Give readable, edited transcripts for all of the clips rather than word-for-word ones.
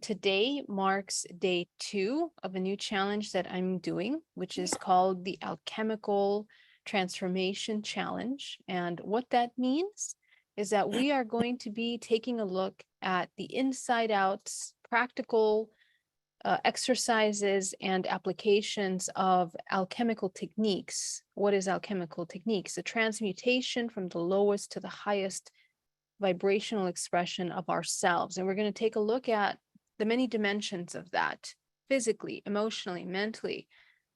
Today marks day 2 of a new challenge that I'm doing, which is called the Alchemical Transformation Challenge. And what that means is that we are going to be taking a look at the inside out practical exercises and applications of alchemical techniques. What is alchemical techniques? The transmutation from the lowest to the highest vibrational expression of ourselves. And we're going to take a look at the many dimensions of that physically, emotionally, mentally.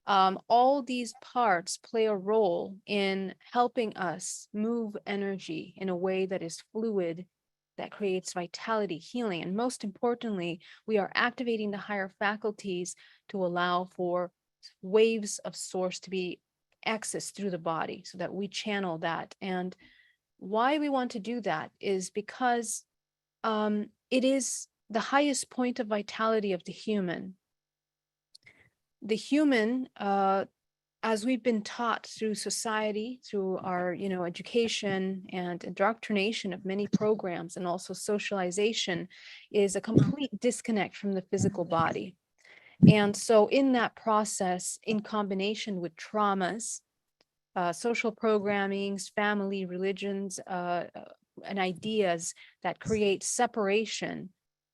All these parts play a role in helping us move energy in a way that is fluid, that creates vitality, healing. And most importantly, we are activating the higher faculties to allow for waves of source to be accessed through the body so that we channel that. And why we want to do that is because it is the highest point of vitality of the human. The human, as we've been taught through society, through our, education and indoctrination of many programs and also socialization, is a complete disconnect from the physical body. And so in that process, in combination with traumas, social programmings, family, religions, and ideas that create separation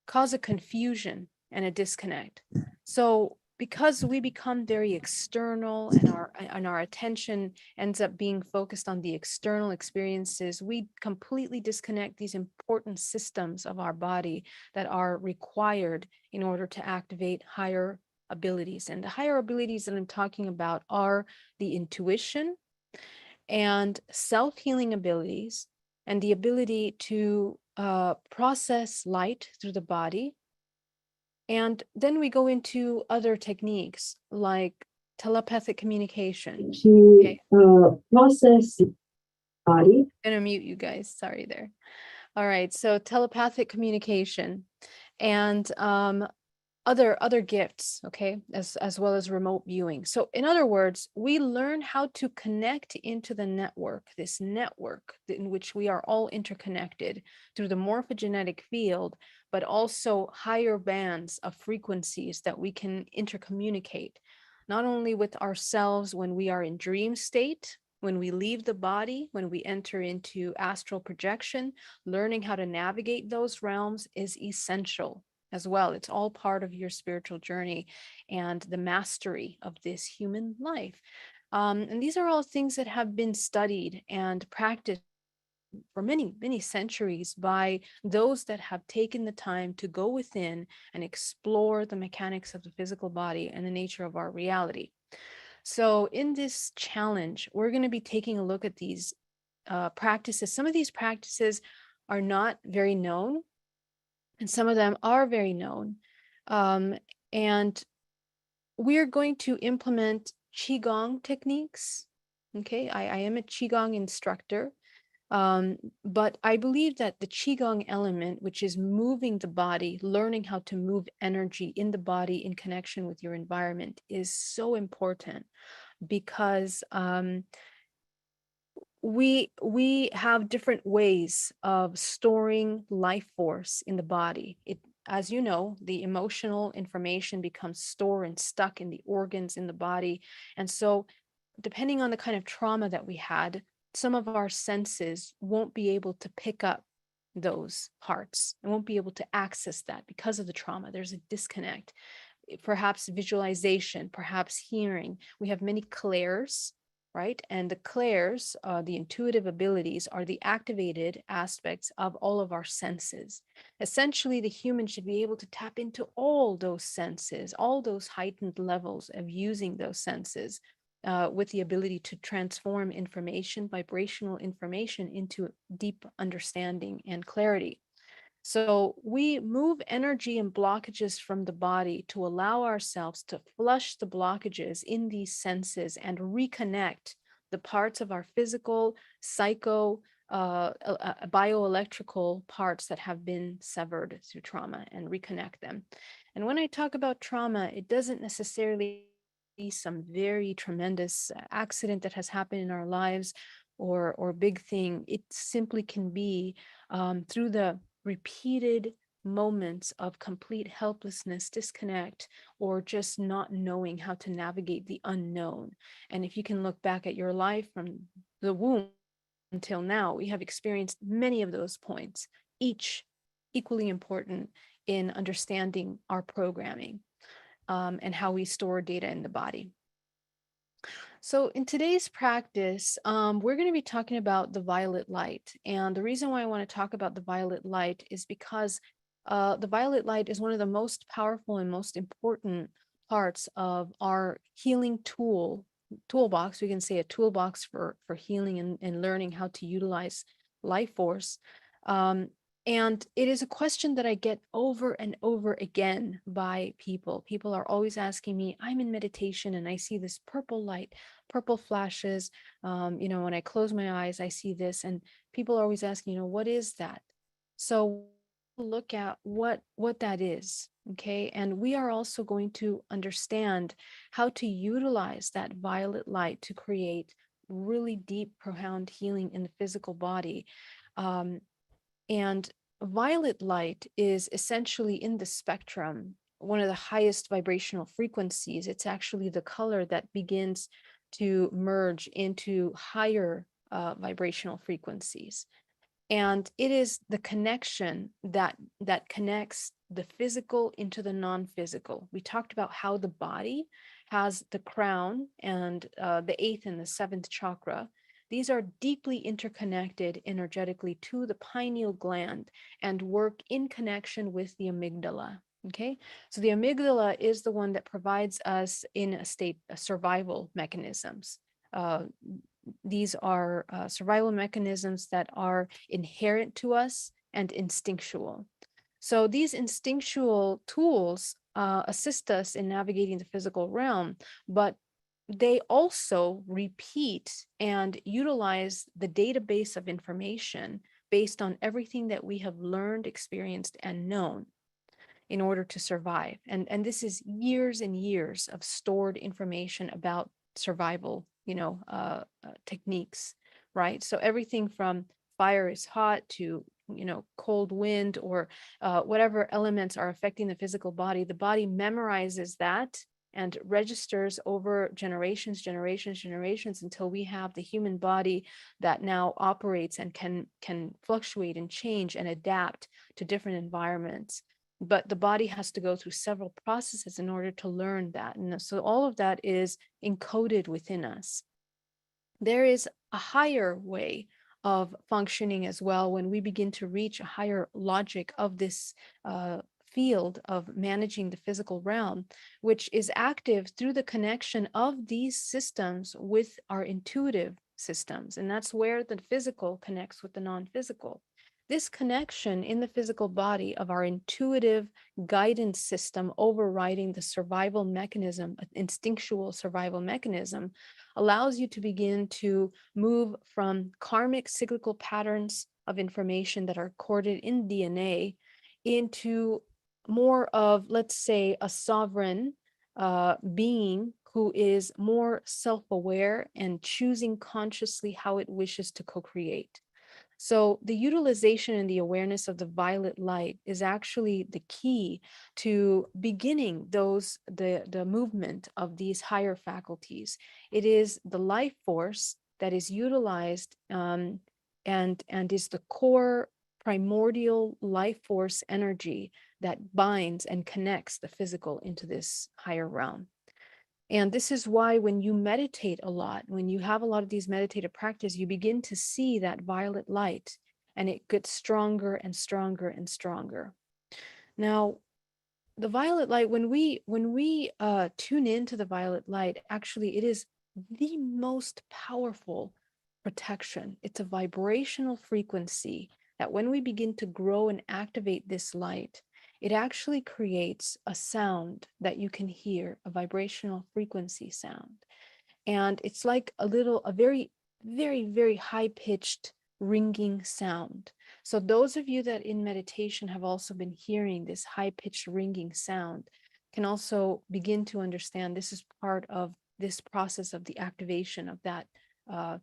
cause a confusion and a disconnect. So because we become very external and our attention ends up being focused on the external experiences, we completely disconnect these important systems of our body that are required in order to activate higher abilities. And the higher abilities that I'm talking about are the intuition and self-healing abilities and the ability to process light through the body. And then we go into other techniques like telepathic communication. To process body. I'm gonna mute you guys. Sorry there. All right. So telepathic communication and other gifts, okay, as well as remote viewing. So in other words, we learn how to connect into the network, this network in which we are all interconnected through the morphogenetic field, but also higher bands of frequencies that we can intercommunicate, not only with ourselves when we are in dream state, when we leave the body, when we enter into astral projection. Learning how to navigate those realms is essential as well. It's all part of your spiritual journey and the mastery of this human life. And these are all things that have been studied and practiced for many, many centuries by those that have taken the time to go within and explore the mechanics of the physical body and the nature of our reality. So in this challenge, we're going to be taking a look at these practices. Some of these practices are not very known, and some of them are very known. And we're going to implement Qigong techniques. Okay, I am a Qigong instructor, but I believe that the Qigong element, which is moving the body, learning how to move energy in the body in connection with your environment, is so important because we have different ways of storing life force in the body. As you know, the emotional information becomes stored and stuck in the organs in the body. And so depending on the kind of trauma that we had, some of our senses won't be able to pick up those parts and won't be able to access that because of the trauma. There's a disconnect. Perhaps visualization, perhaps hearing. We have many clairs, right? And the clairs, the intuitive abilities, are the activated aspects of all of our senses. Essentially, the human should be able to tap into all those senses, all those heightened levels of using those senses with the ability to transform information, vibrational information, into deep understanding and clarity. So we move energy and blockages from the body to allow ourselves to flush the blockages in these senses and reconnect the parts of our physical, psycho, bioelectrical parts that have been severed through trauma and reconnect them. And when I talk about trauma, it doesn't necessarily be some very tremendous accident that has happened in our lives or big thing. It simply can be through the repeated moments of complete helplessness, disconnect, or just not knowing how to navigate the unknown. And if you can look back at your life from the womb until now, we have experienced many of those points, each equally important in understanding our programming, and how we store data in the body. So, in today's practice, we're going to be talking about the violet light. And the reason why I want to talk about the violet light is because the violet light is one of the most powerful and most important parts of our healing toolbox. We can say a toolbox for healing and learning how to utilize life force. Um, and it is a question that I get over and over again by people. People are always asking me, I'm in meditation and I see this purple light, purple flashes. When I close my eyes, I see this. And people are always asking, what is that? So look at what that is. Okay. And we are also going to understand how to utilize that violet light to create really deep, profound healing in the physical body. Um, and violet light is essentially in the spectrum, one of the highest vibrational frequencies. It's actually the color that begins to merge into higher vibrational frequencies. And it is the connection that connects the physical into the non-physical. We talked about how the body has the crown and the eighth and the seventh chakra. These are deeply interconnected energetically to the pineal gland and work in connection with the amygdala. Okay, so the amygdala is the one that provides us in a state of survival mechanisms. Uh, these are survival mechanisms that are inherent to us and instinctual. So these instinctual tools assist us in navigating the physical realm, but they also repeat and utilize the database of information based on everything that we have learned, experienced, and known in order to survive. And this is years and years of stored information about survival, techniques, right? So everything from fire is hot to cold wind or whatever elements are affecting the body memorizes that and registers over generations until we have the human body that now operates and can fluctuate and change and adapt to different environments. But the body has to go through several processes in order to learn that. And so all of that is encoded within us. There is a higher way of functioning as well when we begin to reach a higher logic of this field of managing the physical realm, which is active through the connection of these systems with our intuitive systems. And that's where the physical connects with the non physical. This connection in the physical body of our intuitive guidance system overriding the survival mechanism, instinctual survival mechanism, allows you to begin to move from karmic cyclical patterns of information that are coded in DNA into more of, let's say, a sovereign being who is more self aware and choosing consciously how it wishes to co create. So the utilization and the awareness of the violet light is actually the key to beginning the movement of these higher faculties. It is the life force that is utilized and is the core primordial life force energy that binds and connects the physical into this higher realm. And this is why when you meditate a lot, when you have a lot of these meditative practice, you begin to see that violet light and it gets stronger and stronger and stronger. Now, the violet light, when we tune into the violet light, actually it is the most powerful protection. It's a vibrational frequency that when we begin to grow and activate this light, it actually creates a sound that you can hear, a vibrational frequency sound. And it's like a very, very, very high pitched ringing sound. So, those of you that in meditation have also been hearing this high pitched ringing sound can also begin to understand this is part of this process of the activation of that uh,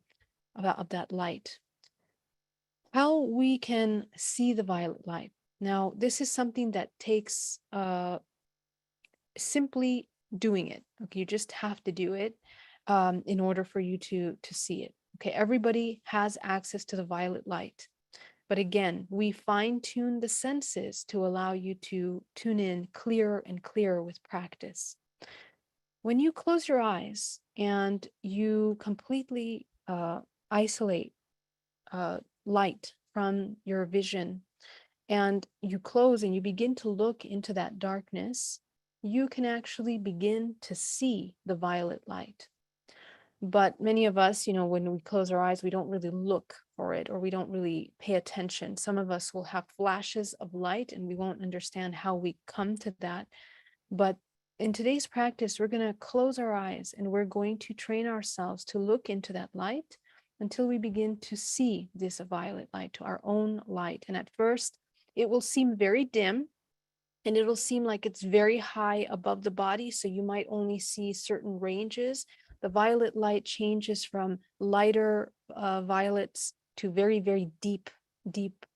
of that light. How we can see the violet light. Now, this is something that takes simply doing it. Okay, you just have to do it in order for you to see it. Okay, everybody has access to the violet light. But again, we fine tune the senses to allow you to tune in clearer and clearer with practice. When you close your eyes and you completely isolate light from your vision, and you close and you begin to look into that darkness, you can actually begin to see the violet light. But many of us, when we close our eyes, we don't really look for it, or we don't really pay attention. Some of us will have flashes of light and we won't understand how we come to that. But in today's practice, we're going to close our eyes and we're going to train ourselves to look into that light until we begin to see this violet light, to our own light. And at first, it will seem very dim and it'll seem like it's very high above the body. So you might only see certain ranges. The violet light changes from lighter violets to very, very deep, deep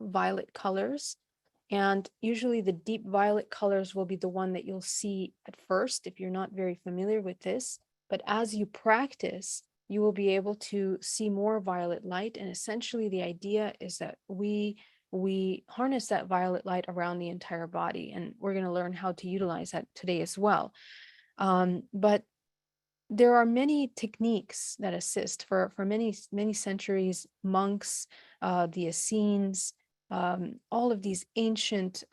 violet colors. And usually the deep violet colors will be the one that you'll see at first if you're not very familiar with this. But as you practice, you will be able to see more violet light. And essentially the idea is that we harness that violet light around the entire body. And we're going to learn how to utilize that today as well. But there are many techniques that assist for many centuries. Monks, the Essenes, all of these ancient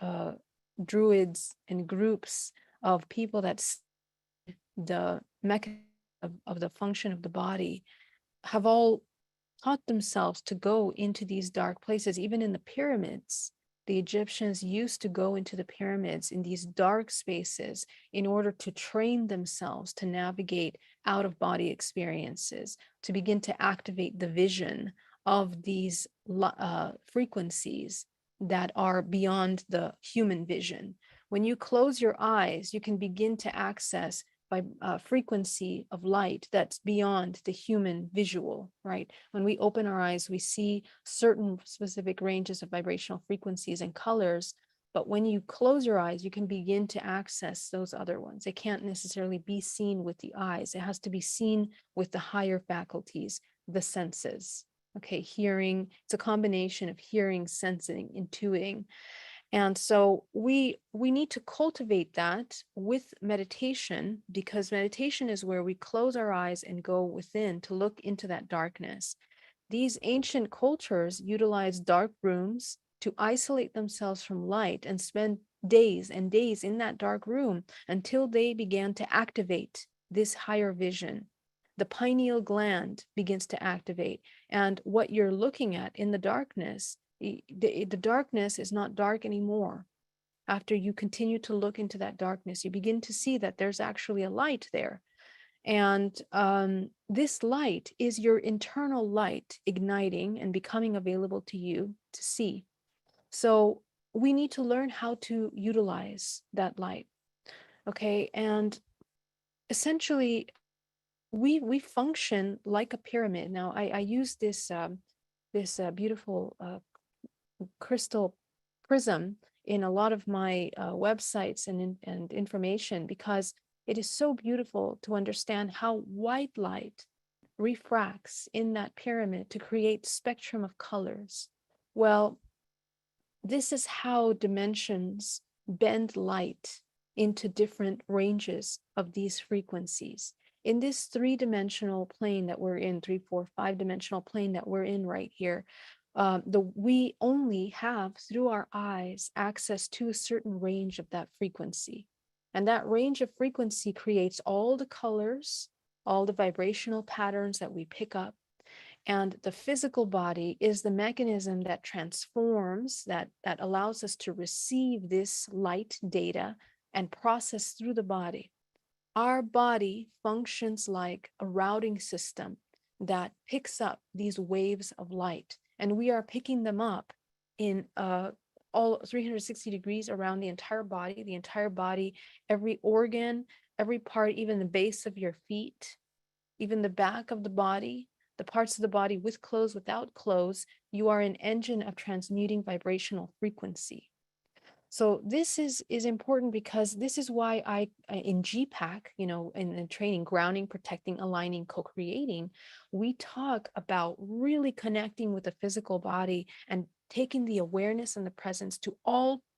druids and groups of people that the mechanism of the function of the body have all taught themselves to go into these dark places. Even in the pyramids, the Egyptians used to go into the pyramids in these dark spaces in order to train themselves to navigate out of body experiences, to begin to activate the vision of these frequencies that are beyond the human vision. When you close your eyes, you can begin to access by frequency of light that's beyond the human visual, right? When we open our eyes, we see certain specific ranges of vibrational frequencies and colors. But when you close your eyes, you can begin to access those other ones. It can't necessarily be seen with the eyes. It has to be seen with the higher faculties, the senses. Okay, hearing, it's a combination of hearing, sensing, intuiting. And so we need to cultivate that with meditation, because meditation is where we close our eyes and go within to look into that darkness. These ancient cultures utilized dark rooms to isolate themselves from light and spend days and days in that dark room until they began to activate this higher vision. The pineal gland begins to activate. And what you're looking at in the darkness, the darkness is not dark anymore. After you continue to look into that darkness, you begin to see that there's actually a light there. And this light is your internal light igniting and becoming available to you to see. So we need to learn how to utilize that light. Okay. And essentially, we function like a pyramid. Now, I use this beautiful crystal prism in a lot of my websites and information, because it is so beautiful to understand how white light refracts in that pyramid to create spectrum of colors. Well, this is how dimensions bend light into different ranges of these frequencies. In this three-dimensional plane that we're in, 3, 4, 5 dimensional plane that we're in right here, we only have through our eyes access to a certain range of that frequency. And that range of frequency creates all the colors, all the vibrational patterns that we pick up. And the physical body is the mechanism that transforms, that allows us to receive this light data and process through the body. Our body functions like a routing system that picks up these waves of light, and we are picking them up in all 360 degrees around the entire body, every organ, every part, even the base of your feet, even the back of the body. the parts of the body with clothes, without clothes. You are an engine of transmuting vibrational frequency. So this is important because this is why I in GPAC, in the training, grounding, protecting, aligning, co-creating, we talk about really connecting with the physical body and taking the awareness and the presence to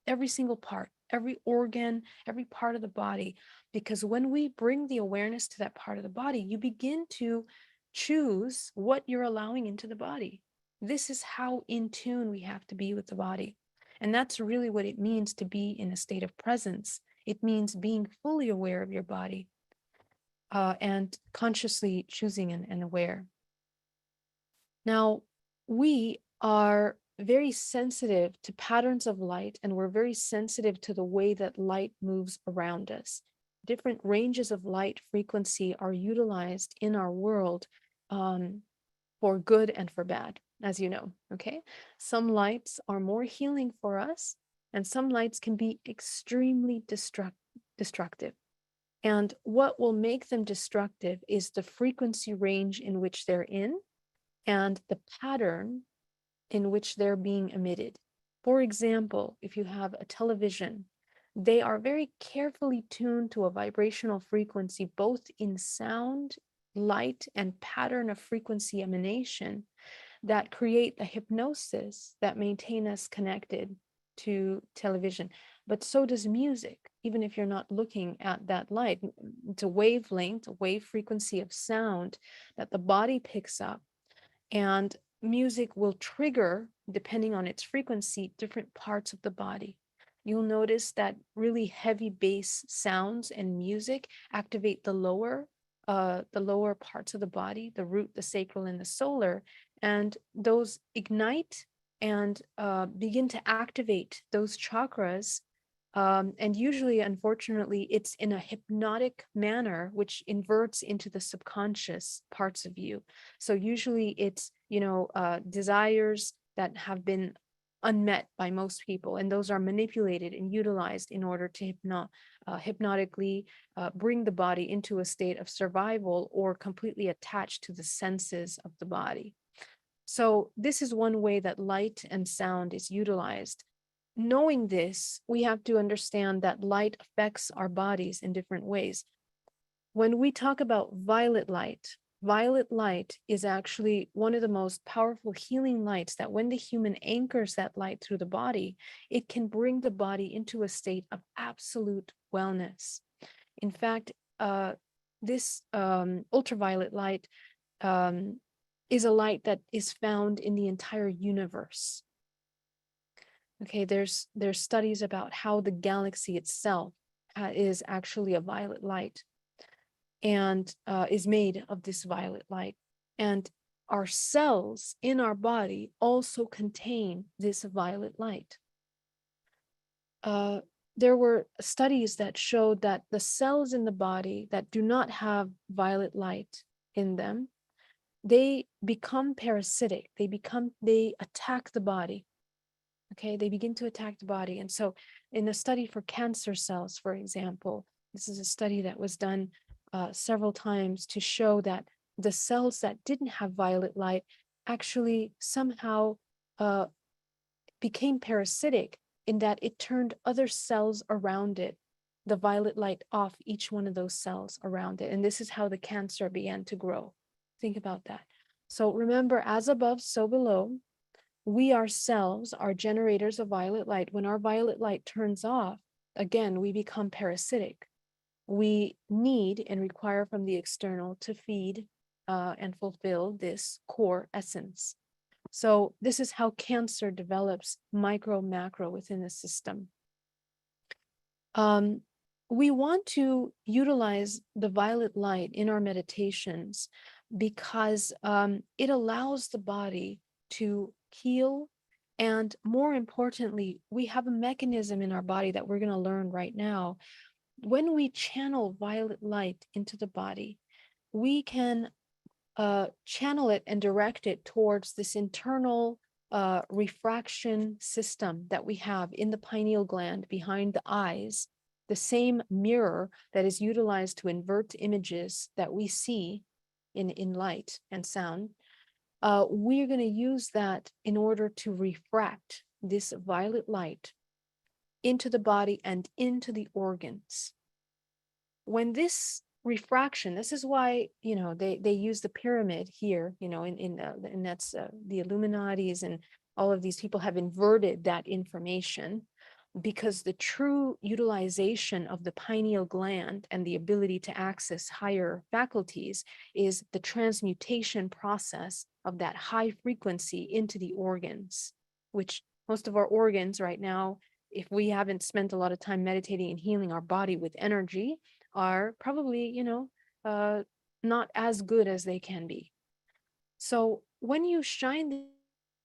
every single part, every organ, every part of the body. Because when we bring the awareness to that part of the body, you begin to choose what you're allowing into the body. This is how in tune we have to be with the body. And that's really what it means to be in a state of presence. It means being fully aware of your body and consciously choosing and aware. Now, we are very sensitive to patterns of light, and we're very sensitive to the way that light moves around us. Different ranges of light frequency are utilized in our world for good and for bad, as you know, okay? Some lights are more healing for us, and some lights can be extremely destructive. And what will make them destructive is the frequency range in which they're in and the pattern in which they're being emitted. For example, if you have a television, they are very carefully tuned to a vibrational frequency, both in sound, light, and pattern of frequency emanation that create the hypnosis that maintain us connected to television. But so does music, even if you're not looking at that light. It's a wavelength, a wave frequency of sound that the body picks up, and music will trigger, depending on its frequency, different parts of the body. You'll notice that really heavy bass sounds and music activate the lower parts of the body, the root, the sacral, and the solar, and those ignite and begin to activate those chakras. And usually, unfortunately, it's in a hypnotic manner, which inverts into the subconscious parts of you. So usually it's, desires that have been unmet by most people, and those are manipulated and utilized in order to hypnotically bring the body into a state of survival or completely attached to the senses of the body. So this is one way that light and sound is utilized. Knowing this, we have to understand that light affects our bodies in different ways. When we talk about violet light is actually one of the most powerful healing lights that when the human anchors that light through the body, it can bring the body into a state of absolute wellness. In fact, this ultraviolet light is a light that is found in the entire universe. Okay, there's studies about how the galaxy itself is actually a violet light and is made of this violet light. And our cells in our body also contain this violet light. There were studies that showed that the cells in the body that do not have violet light in them, they become parasitic. They attack the body. Okay, they begin to attack the body. And so in a study for cancer cells, for example, this is a study that was done several times to show that the cells that didn't have violet light actually somehow became parasitic in that it turned other cells around it, the violet light off each one of those cells around it. And this is how the cancer began to grow. Think about that. So remember, as above, so below. We ourselves are generators of violet light. When our violet light turns off, again, we become parasitic. We need and require from the external to feed and fulfill this core essence. So this is how cancer develops micro, macro within the system. We want to utilize the violet light in our meditations because it allows the body to heal. And more importantly, we have a mechanism in our body that we're going to learn right now. When we channel violet light into the body, we can channel it and direct it towards this internal refraction system that we have in the pineal gland behind the eyes, the same mirror that is utilized to invert images that we see in light and sound. we're going to use that in order to refract this violet light into the body and into the organs. When this refraction, this is why, they use the pyramid here, and that's the Illuminatis and all of these people have inverted that information, because the true utilization of the pineal gland and the ability to access higher faculties is the transmutation process of that high frequency into the organs, which most of our organs right now, if we haven't spent a lot of time meditating and healing our body with energy, are probably, uh, not as good as they can be. So when you shine the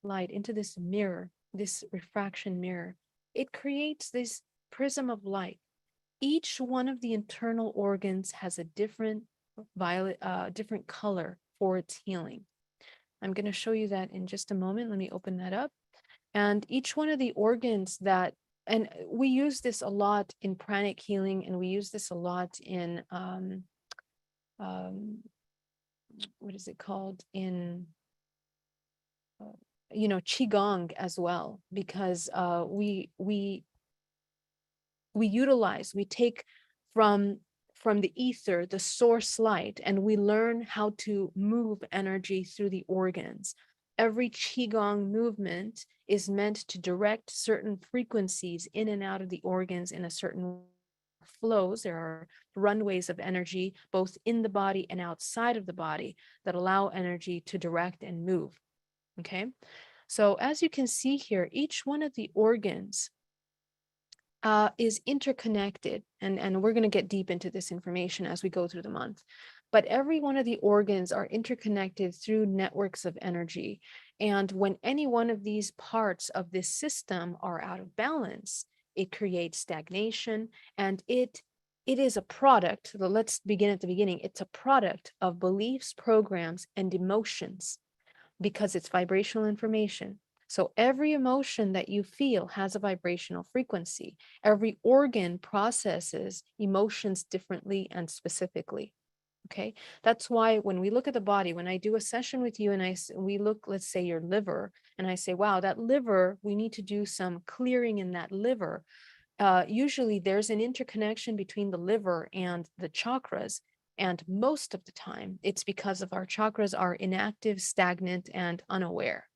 light into this mirror, this refraction mirror, it creates this prism of light. Each one of the internal organs has a different different color for its healing. I'm going to show you that in just a moment. Let me open that up. And each one of the organs that, and we use this a lot in pranic healing, and we use this a lot in, um, what is it called? In, uh, qigong as well, because we take from the ether, the source light, and we learn how to move energy through the organs. Every qigong movement is meant to direct certain frequencies in and out of the organs in a certain flows. There are runways of energy both in the body and outside of the body that allow energy to direct and move. Okay, so as you can see here, each one of the organs is interconnected, and we're going to get deep into this information as we go through the month. But every one of the organs are interconnected through networks of energy. And when any one of these parts of this system are out of balance, it creates stagnation, and it is a product. Let's begin at the beginning. It's a product of beliefs, programs, and emotions, because it's vibrational information. So every emotion that you feel has a vibrational frequency. Every organ processes emotions differently and specifically. Okay, that's why when we look at the body, when I do a session with you and we look, let's say your liver, and I say, wow, that liver, we need to do some clearing in that liver. Usually there's an interconnection between the liver and the chakras. And most of the time, it's because of our chakras are inactive, stagnant, and unaware.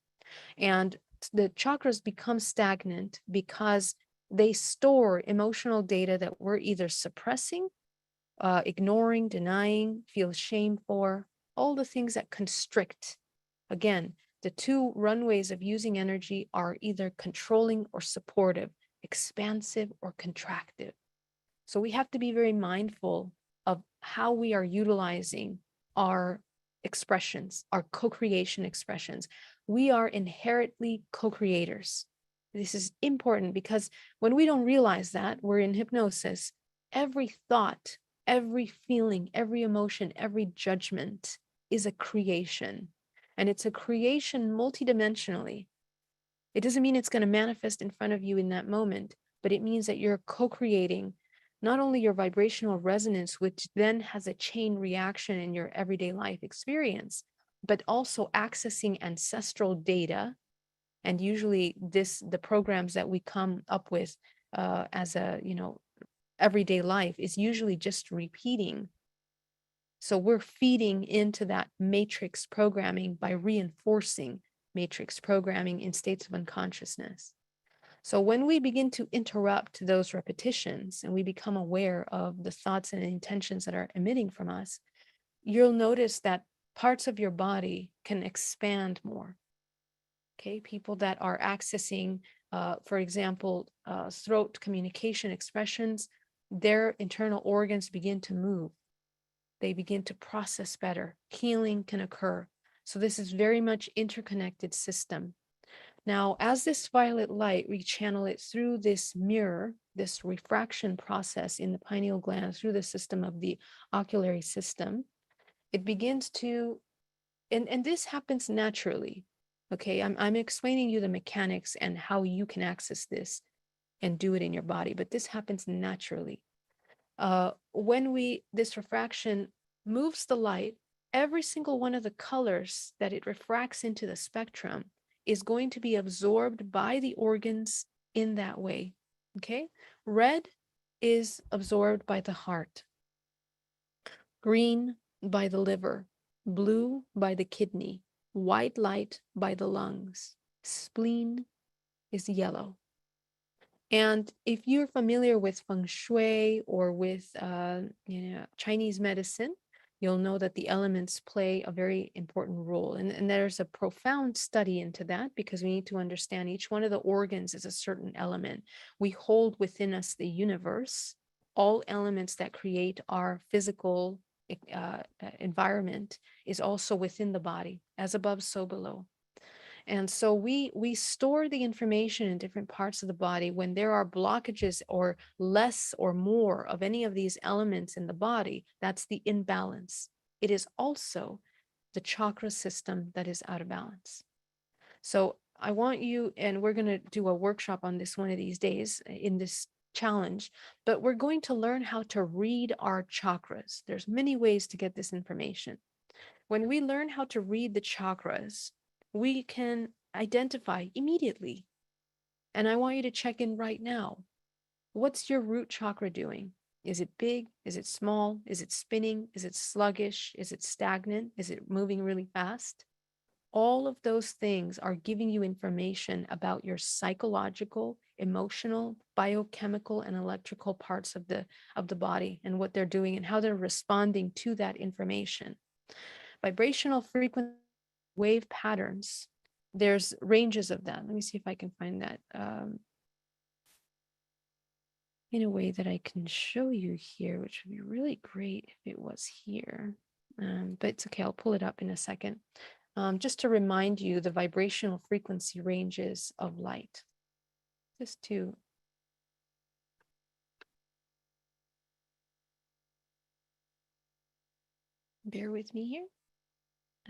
And the chakras become stagnant because they store emotional data that we're either suppressing, ignoring, denying, feel shame for, all the things that constrict. Again, the two runways of using energy are either controlling or supportive, expansive or contractive. So we have to be very mindful of how we are utilizing our expressions, our co-creation expressions. We are inherently co-creators. This is important because when we don't realize that, we're in hypnosis. Every thought, every feeling, every emotion, every judgment is a creation. And it's a creation multidimensionally. It doesn't mean it's going to manifest in front of you in that moment, but it means that you're co-creating not only your vibrational resonance, which then has a chain reaction in your everyday life experience, but also accessing ancestral data. And usually the programs that we come up with as a, everyday life is usually just repeating. So we're feeding into that matrix programming by reinforcing matrix programming in states of unconsciousness. So when we begin to interrupt those repetitions and we become aware of the thoughts and intentions that are emitting from us, you'll notice that parts of your body can expand more. Okay, people that are accessing, for example, throat communication expressions, their internal organs begin to move. They begin to process better. Healing can occur. So this is very much interconnected system. Now, as this violet light, we channel it through this mirror, this refraction process in the pineal gland through the system of the oculary system. It begins to, and this happens naturally. Okay, I'm explaining you the mechanics and how you can access this and do it in your body, but this happens naturally. When this refraction moves the light, every single one of the colors that it refracts into the spectrum is going to be absorbed by the organs in that way. Okay. Red is absorbed by the heart, green by the liver, blue by the kidney, white light by the lungs, spleen is yellow. And if you're familiar with feng shui or with Chinese medicine, you'll know that the elements play a very important role. And there's a profound study into that because we need to understand each one of the organs is a certain element. We hold within us the universe, all elements that create our physical environment is also within the body, as above, so below. And so we store the information in different parts of the body. When there are blockages or less or more of any of these elements in the body, that's the imbalance. It is also the chakra system that is out of balance. So I want you, and we're going to do a workshop on this one of these days in this challenge, but we're going to learn how to read our chakras. There's many ways to get this information. When we learn how to read the chakras, we can identify immediately. And I want you to check in right now. What's your root chakra doing? Is it big? Is it small? Is it spinning? Is it sluggish? Is it stagnant? Is it moving really fast? All of those things are giving you information about your psychological, emotional, biochemical, and electrical parts of the body and what they're doing and how they're responding to that information. Vibrational frequency wave patterns, there's ranges of them. Let me see if I can find that in a way that I can show you here, which would be really great if it was here. But it's okay, I'll pull it up in a second. Just to remind you the vibrational frequency ranges of light. Just to bear with me here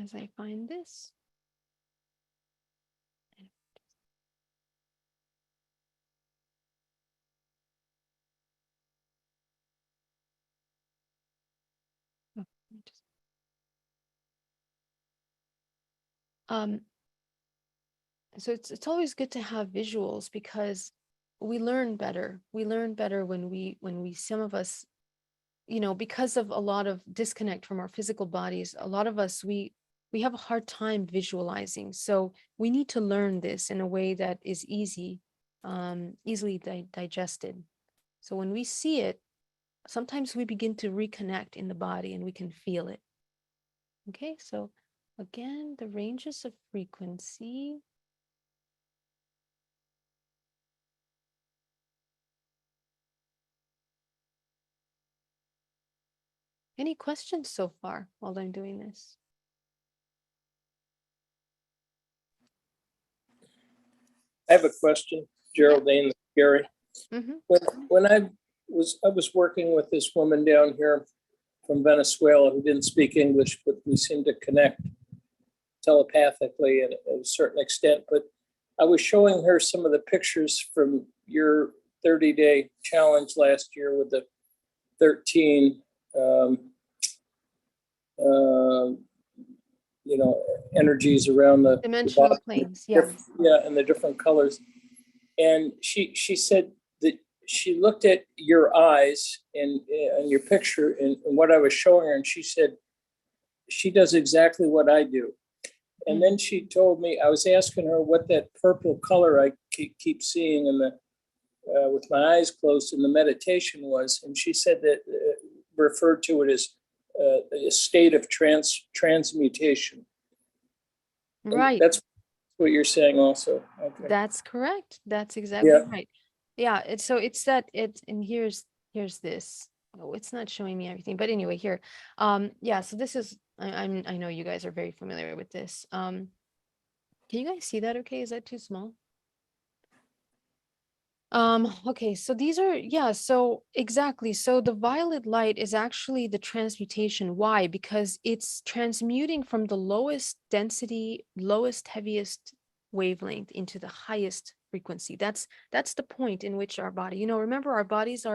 as I find this. So it's always good to have visuals because we learn better. We learn better when we some of us, because of a lot of disconnect from our physical bodies, a lot of us we have a hard time visualizing. So we need to learn this in a way that is easily digested. So when we see it, sometimes we begin to reconnect in the body and we can feel it. Okay, so again, the ranges of frequency. Any questions so far while I'm doing this? I have a question, Geraldine, Gary. Mm-hmm. When I was working with this woman down here from Venezuela who didn't speak English, but we seemed to connect telepathically at a certain extent. But I was showing her some of the pictures from your 30-day challenge last year with the 13 energies around the Dimensional body. planes, yeah. Yeah, and the different colors. And she said that she looked at your eyes and your picture and what I was showing her, and she said she does exactly what I do. And then she told me, I was asking her what that purple color I keep seeing in the with my eyes closed in the meditation was, and she said that referred to it as a state of transmutation. Right. And that's what you're saying also. Okay. That's correct. That's exactly right. Yeah. And here's this. Oh, it's not showing me everything, but anyway, here. Yeah, so this is I know you guys are very familiar with this. Can you guys see that okay? Is that too small? Okay, so these are, yeah, so exactly. So the violet light is actually the transmutation. Why? Because it's transmuting from the lowest density, lowest, heaviest wavelength into the highest frequency. That's the point in which our body, remember our bodies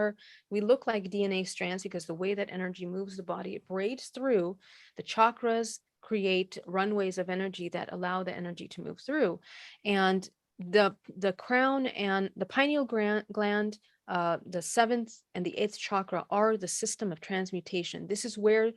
we look like DNA strands because the way that energy moves the body, it braids through the chakras, create runways of energy that allow the energy to move through. And the crown and the pineal gland, the seventh and the eighth chakra are the system of transmutation. This is where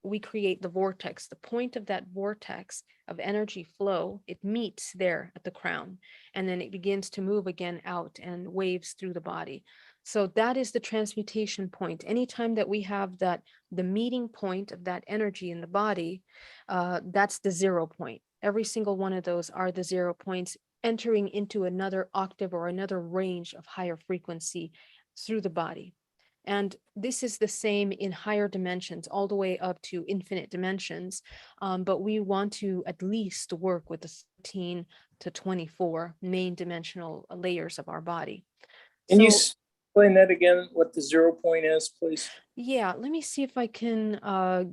we create the vortex, the point of that vortex of energy flow. It meets there at the crown, and then it begins to move again out and waves through the body. So that is the transmutation point. Anytime that we have the meeting point of that energy in the body, that's the 0 point. Every single one of those are the 0 points entering into another octave or another range of higher frequency through the body. And this is the same in higher dimensions, all the way up to infinite dimensions. But we want to at least work with the 13 to 24 main dimensional layers of our body. Can you So, explain that again, what the 0 point is, please? yeah, let me see if I can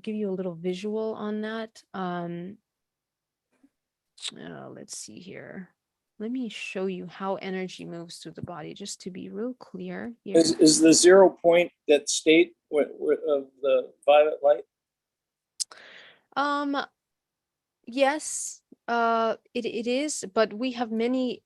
give you a little visual on that. Let's see here. Let me show you how energy moves through the body, just to be real clear here. Is the 0 point that state of the violet light? Yes, it is, but we have many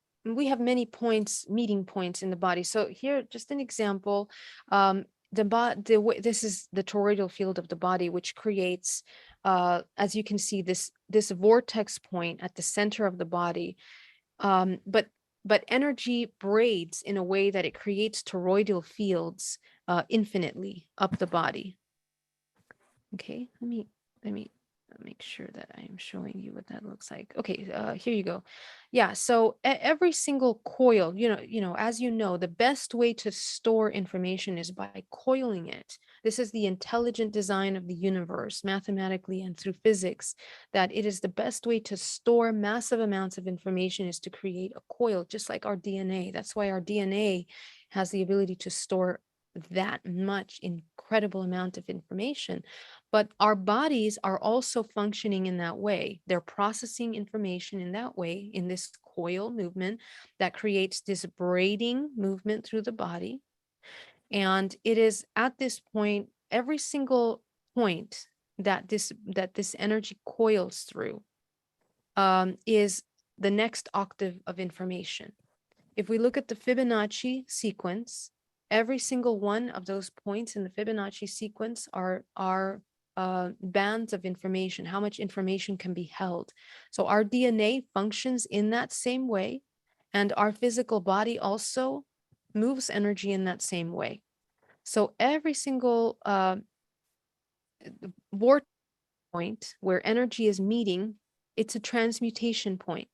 points, meeting points in the body. So here, just an example, this is the toroidal field of the body, which creates, as you can see, this vortex point at the center of the body. But energy braids in a way that it creates toroidal fields infinitely up the body. Okay, let me make sure that I am showing you what that looks like. Okay, here you go. Yeah, so every single coil, as you know, the best way to store information is by coiling it. This is the intelligent design of the universe, mathematically and through physics, that it is the best way to store massive amounts of information is to create a coil, just like our DNA. That's why our DNA has the ability to store that much incredible amount of information. But our bodies are also functioning in that way. They're processing information in that way, in this coil movement that creates this braiding movement through the body. And it is at this point, every single point that this energy coils through is the next octave of information. If we look at the Fibonacci sequence, every single one of those points in the Fibonacci sequence are bands of information, how much information can be held. So our DNA functions in that same way, and our physical body also moves energy in that same way. So every single vortex point where energy is meeting, it's a transmutation point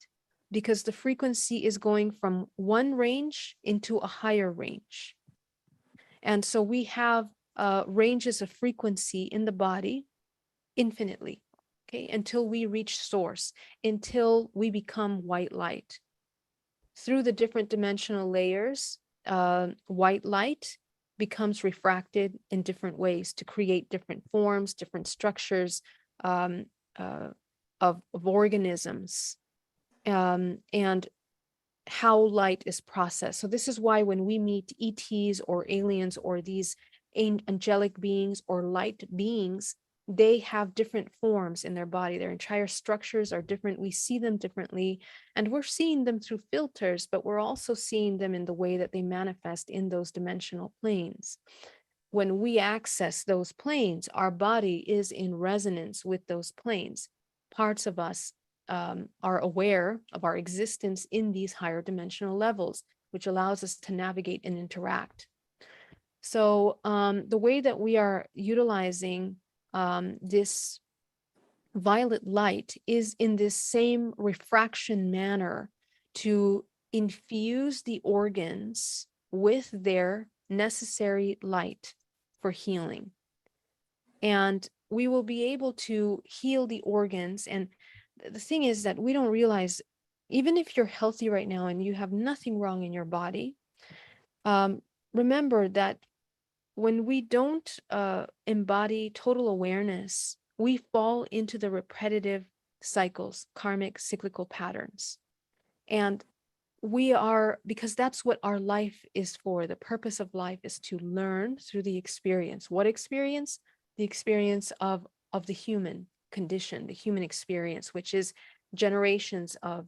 because the frequency is going from one range into a higher range. And so we have ranges of frequency in the body infinitely, okay, until we reach source, until we become white light. Through the different dimensional layers, white light becomes refracted in different ways to create different forms, different structures um, of organisms, and how light is processed. So this is why when we meet ETs or aliens or these angelic beings or light beings, they have different forms in their body. Their entire structures are different. We see them differently, and we're seeing them through filters, but we're also seeing them in the way that they manifest in those dimensional planes. When we access those planes, our body is in resonance with those planes. Parts of us are aware of our existence in these higher dimensional levels, which allows us to navigate and interact. So the way that we are utilizing this violet light is in this same refraction manner to infuse the organs with their necessary light for healing. And we will be able to heal the organs. And the thing is that we don't realize, even if you're healthy right now and you have nothing wrong in your body, remember that when we don't embody total awareness, we fall into the repetitive cycles, karmic cyclical patterns. And we are, because that's what our life is for. The purpose of life is to learn through the experience. What experience? The experience of the human condition, the human experience, which is generations of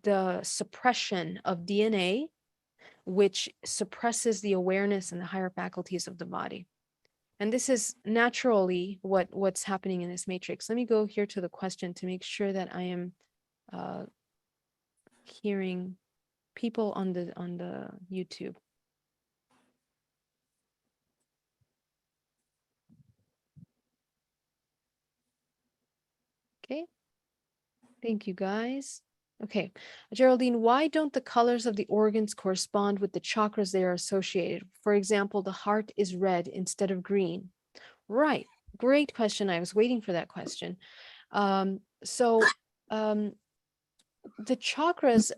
the suppression of DNA, which suppresses the awareness and the higher faculties of the body. And this is naturally what's happening in this matrix. Let me go here to the question to make sure that I am hearing people on the YouTube. Okay, thank you guys. Okay, Geraldine, why don't the colors of the organs correspond with the chakras they are associated? For example, the heart is red instead of green. Right, great question. I was waiting for that question. So the chakras,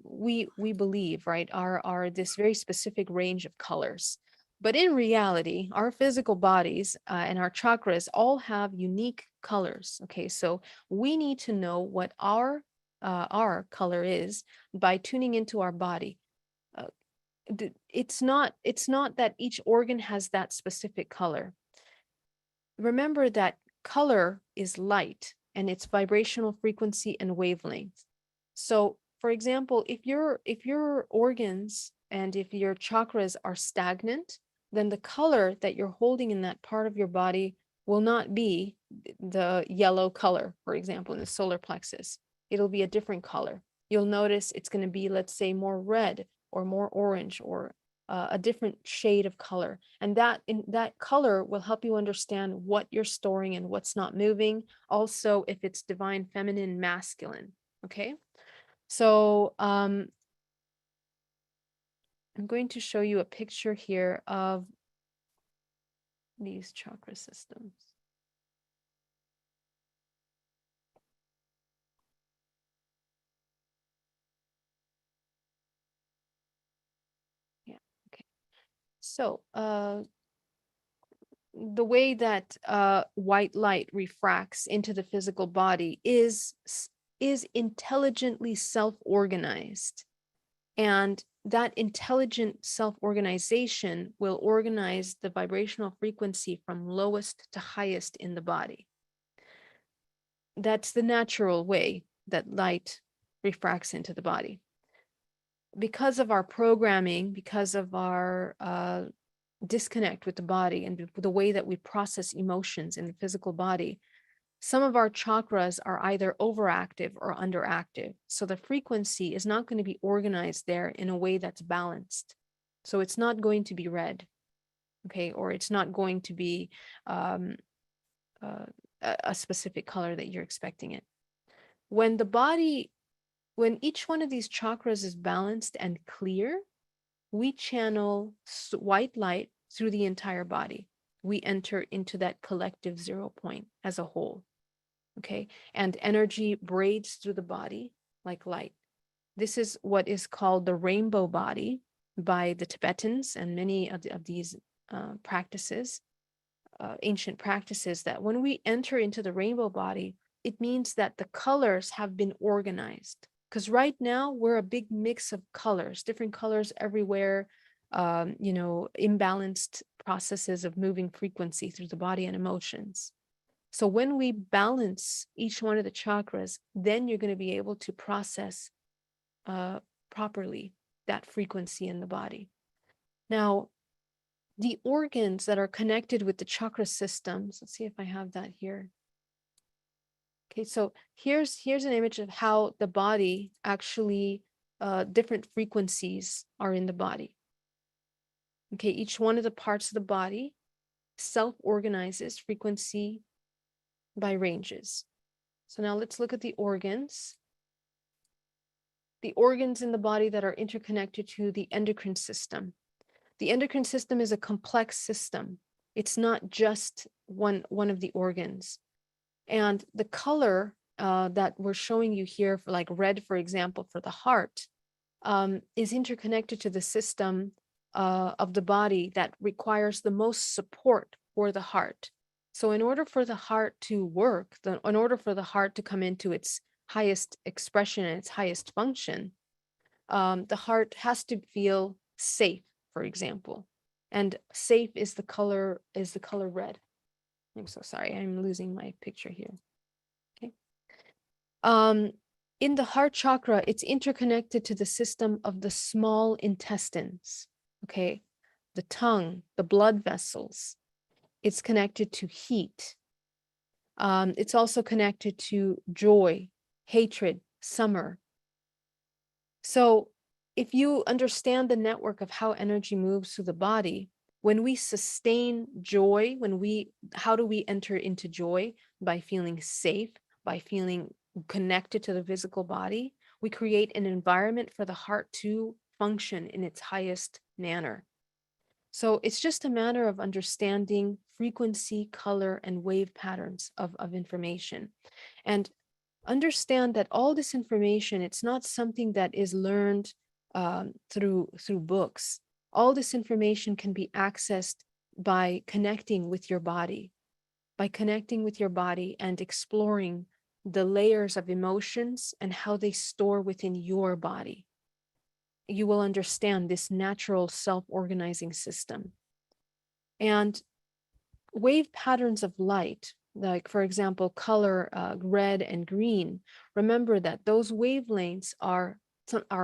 we believe, right, are this very specific range of colors. But in reality, our physical bodies and our chakras all have unique colors. Okay, so we need to know what our color is by tuning into our body. Uh, it's not that each organ has that specific color. Remember that color is light and its vibrational frequency and wavelength. So, for example, if your organs and if your chakras are stagnant, then the color that you're holding in that part of your body will not be the yellow color, for example, in the solar plexus. It'll be a different color. You'll notice it's going to be, let's say, more red or more orange or a different shade of color. And that color will help you understand what you're storing and what's not moving. Also, if it's divine, feminine, masculine. Okay. So I'm going to show you a picture here of these chakra systems. Yeah. Okay. So the way that white light refracts into the physical body is intelligently self-organized. And that intelligent self-organization will organize the vibrational frequency from lowest to highest in the body. That's the natural way that light refracts into the body. Because of our programming, because of our disconnect with the body and the way that we process emotions in the physical body, some of our chakras are either overactive or underactive. So the frequency is not going to be organized there in a way that's balanced. So it's not going to be red, okay, or it's not going to be a specific color that you're expecting it. When each one of these chakras is balanced and clear, we channel white light through the entire body. We enter into that collective 0 point as a whole. Okay, and energy braids through the body like light. This is what is called the rainbow body by the Tibetans and many of these practices, ancient practices, that when we enter into the rainbow body, it means that the colors have been organized. Because right now we're a big mix of colors, different colors everywhere, imbalanced processes of moving frequency through the body and emotions. So when we balance each one of the chakras, then you're going to be able to process properly that frequency in the body. Now, the organs that are connected with the chakra systems, let's see if I have that here. Okay, so here's an image of how the body actually, different frequencies are in the body. Okay, each one of the parts of the body self-organizes frequency by ranges. So now let's look at the organs. The organs in the body that are interconnected to the endocrine system. The endocrine system is a complex system. It's not just one of the organs. And the color that we're showing you here, for like red, for example, for the heart, is interconnected to the system of the body that requires the most support for the heart. So in order for the heart to work, in order for the heart to come into its highest expression and its highest function, the heart has to feel safe, for example. And safe is the color red. I'm so sorry, I'm losing my picture here. Okay. In the heart chakra, it's interconnected to the system of the small intestines. Okay. The tongue, the blood vessels. It's connected to heat. It's also connected to joy, hatred, summer. So if you understand the network of how energy moves through the body, when we sustain joy, how do we enter into joy? By feeling safe, by feeling connected to the physical body. We create an environment for the heart to function in its highest manner. So it's just a matter of understanding frequency, color, and wave patterns of information. And understand that all this information, it's not something that is learned through books. All this information can be accessed by connecting with your body, and exploring the layers of emotions and how they store within your body. You will understand this natural self-organizing system. And wave patterns of light, like for example, color red and green, remember that those wavelengths are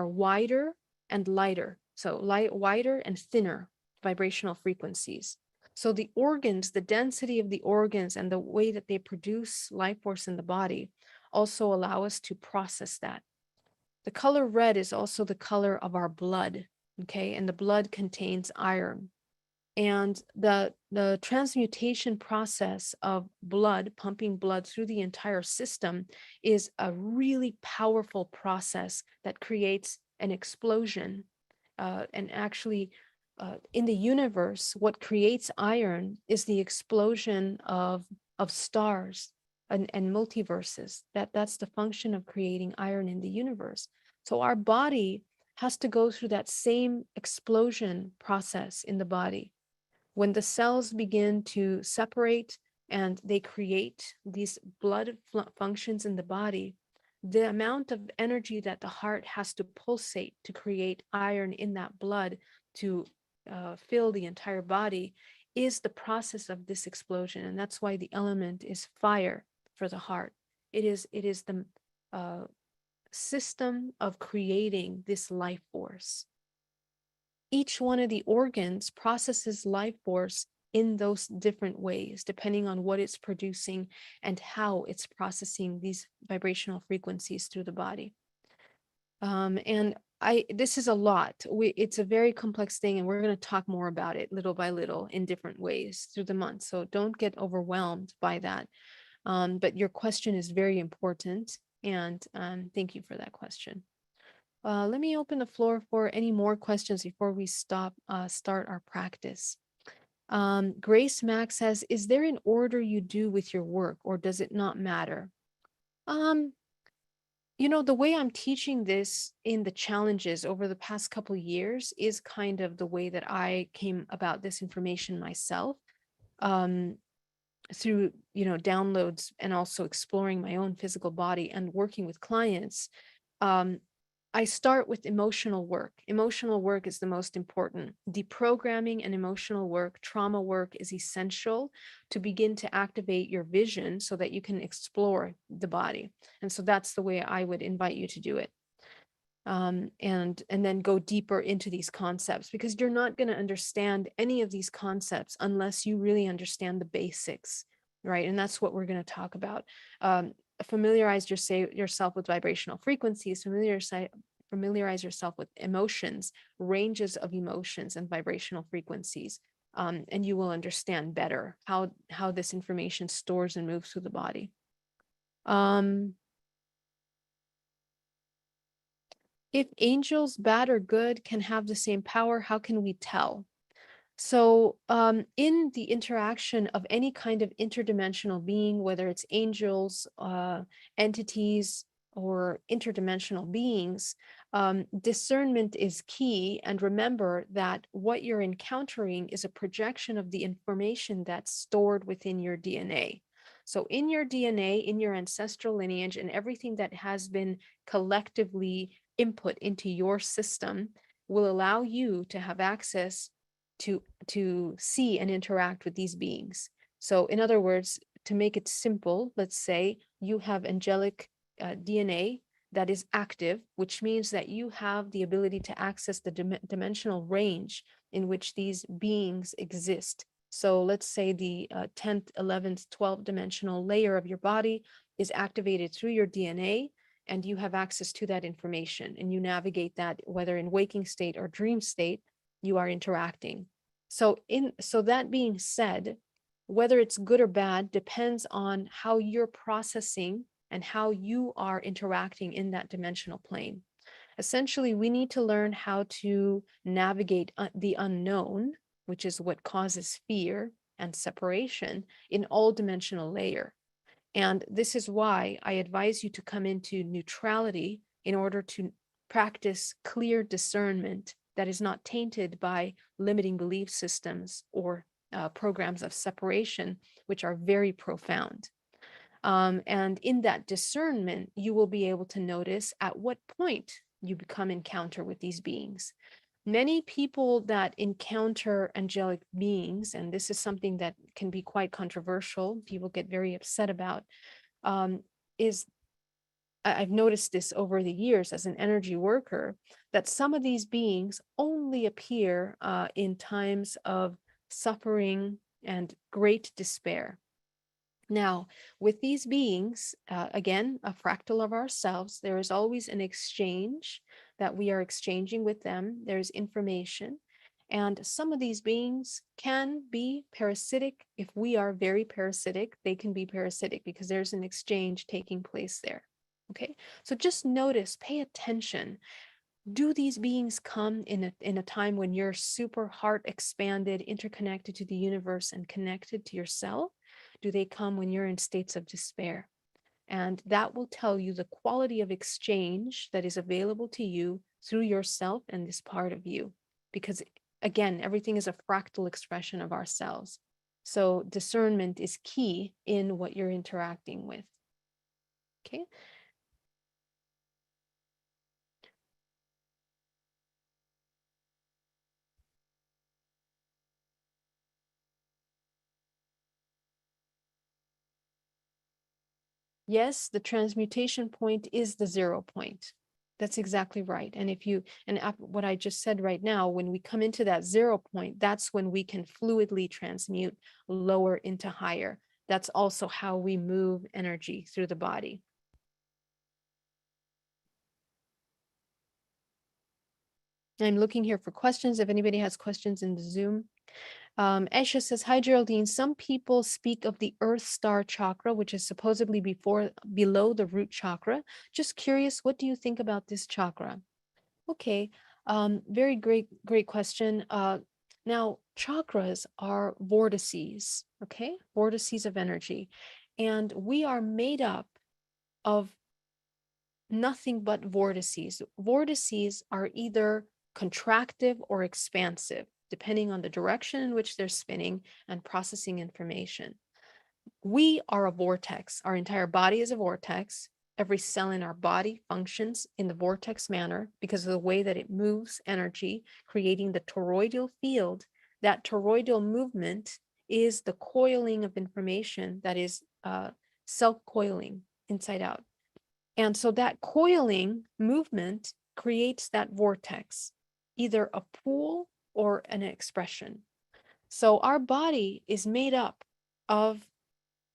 wider and lighter. So wider and thinner vibrational frequencies. So the organs, the density of the organs and the way that they produce life force in the body also allow us to process that. The color red is also the color of our blood, okay? And the blood contains iron. And the transmutation process of blood, pumping blood through the entire system, is a really powerful process that creates an explosion. And actually, in the universe, what creates iron is the explosion of stars and multiverses. That's the function of creating iron in the universe. So our body has to go through that same explosion process in the body. When the cells begin to separate and they create these blood functions in the body, the amount of energy that the heart has to pulsate to create iron in that blood to fill the entire body is the process of this explosion. And that's why the element is fire for the heart. It is the system of creating this life force. Each one of the organs processes life force in those different ways, depending on what it's producing and how it's processing these vibrational frequencies through the body. And this is a lot. It's a very complex thing, and we're going to talk more about it little by little in different ways through the month. So don't get overwhelmed by that. But your question is very important, and thank you for that question. Let me open the floor for any more questions before we start our practice. Grace Max says, is there an order you do with your work, or does it not matter? The way I'm teaching this in the challenges over the past couple of years is kind of the way that I came about this information myself, through, downloads and also exploring my own physical body and working with clients. I start with emotional work. Emotional work is the most important. Deprogramming and emotional work, trauma work is essential to begin to activate your vision so that you can explore the body. And so that's the way I would invite you to do it. And then go deeper into these concepts, because you're not going to understand any of these concepts unless you really understand the basics, right? And that's what we're going to talk about. Familiarize yourself with vibrational frequencies, familiarize yourself with emotions, ranges of emotions and vibrational frequencies, and you will understand better how this information stores and moves through the body. If angels, bad or good, can have the same power, how can we tell? So in the interaction of any kind of interdimensional being, whether it's angels, entities, or interdimensional beings, discernment is key. And remember that what you're encountering is a projection of the information that's stored within your DNA. So in your DNA, in your ancestral lineage, and everything that has been collectively input into your system will allow you to have access to see and interact with these beings. So in other words, to make it simple, let's say you have angelic DNA that is active, which means that you have the ability to access the dimensional range in which these beings exist. So let's say the 10th, 11th, 12th dimensional layer of your body is activated through your DNA, and you have access to that information, and you navigate that, whether in waking state or dream state, you are interacting. So that being said, whether it's good or bad depends on how you're processing and how you are interacting in that dimensional plane. Essentially, we need to learn how to navigate the unknown, which is what causes fear and separation in all dimensional layer. And this is why I advise you to come into neutrality in order to practice clear discernment that is not tainted by limiting belief systems or programs of separation, which are very profound. And in that discernment, you will be able to notice at what point you become encounter with these beings. Many people that encounter angelic beings, and this is something that can be quite controversial, people get very upset about, is I've noticed this over the years as an energy worker, that some of these beings only appear in times of suffering and great despair. Now, with these beings, again, a fractal of ourselves, there is always an exchange that we are exchanging with them. There's information. And some of these beings can be parasitic. If we are very parasitic, they can be parasitic because there's an exchange taking place there. Okay, so just notice, pay attention. Do these beings come in a time when you're super heart expanded, interconnected to the universe, and connected to yourself? Do they come when you're in states of despair? And that will tell you the quality of exchange that is available to you through yourself and this part of you. Because again, everything is a fractal expression of ourselves. So discernment is key in what you're interacting with. Okay. Yes, the transmutation point is the 0 point. That's exactly right. And if you, and what I just said right now, when we come into that 0 point, that's when we can fluidly transmute lower into higher. That's also how we move energy through the body. I'm looking here for questions. If anybody has questions in the Zoom. Esha says, hi, Geraldine. Some people speak of the Earth Star chakra, which is supposedly below the root chakra. Just curious, what do you think about this chakra? Okay, very great question. Now, chakras are vortices, okay? Vortices of energy. And we are made up of nothing but vortices. Vortices are either contractive or expansive, depending on the direction in which they're spinning and processing information. We are a vortex. Our entire body is a vortex. Every cell in our body functions in the vortex manner because of the way that it moves energy, creating the toroidal field. That toroidal movement is the coiling of information that is self-coiling inside out. And so that coiling movement creates that vortex, either a pool or an expression. So our body is made up of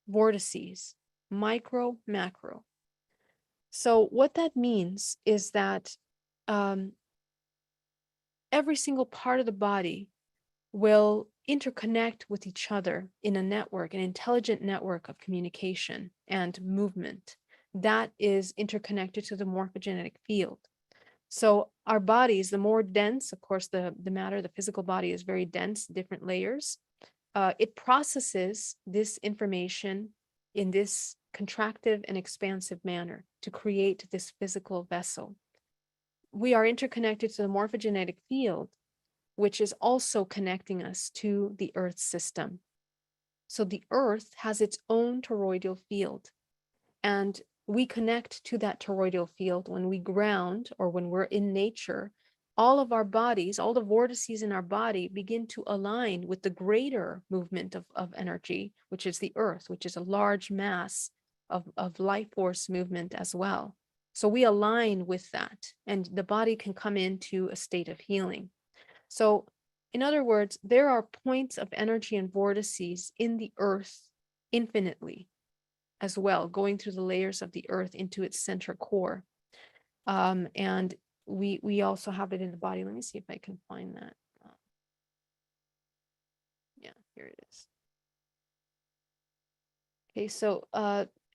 vortices, micro, macro. So what that means is that every single part of the body will interconnect with each other in a network, an intelligent network of communication and movement that is interconnected to the morphogenetic field. So our bodies, the more dense, of course, the matter, the physical body is very dense, different layers. It processes this information in this contractive and expansive manner to create this physical vessel. We are interconnected to the morphogenetic field, which is also connecting us to the Earth system. So the earth has its own toroidal field, and we connect to that toroidal field when we ground or when we're in nature. All of our bodies, all the vortices in our body begin to align with the greater movement of energy, which is the earth, which is a large mass of life force movement as well. So we align with that, and the body can come into a state of healing. So, in other words, there are points of energy and vortices in the earth infinitely as well, going through the layers of the earth into its center core. And we also have it in the body. Let me see if I can find that. Yeah, here it is. Okay, so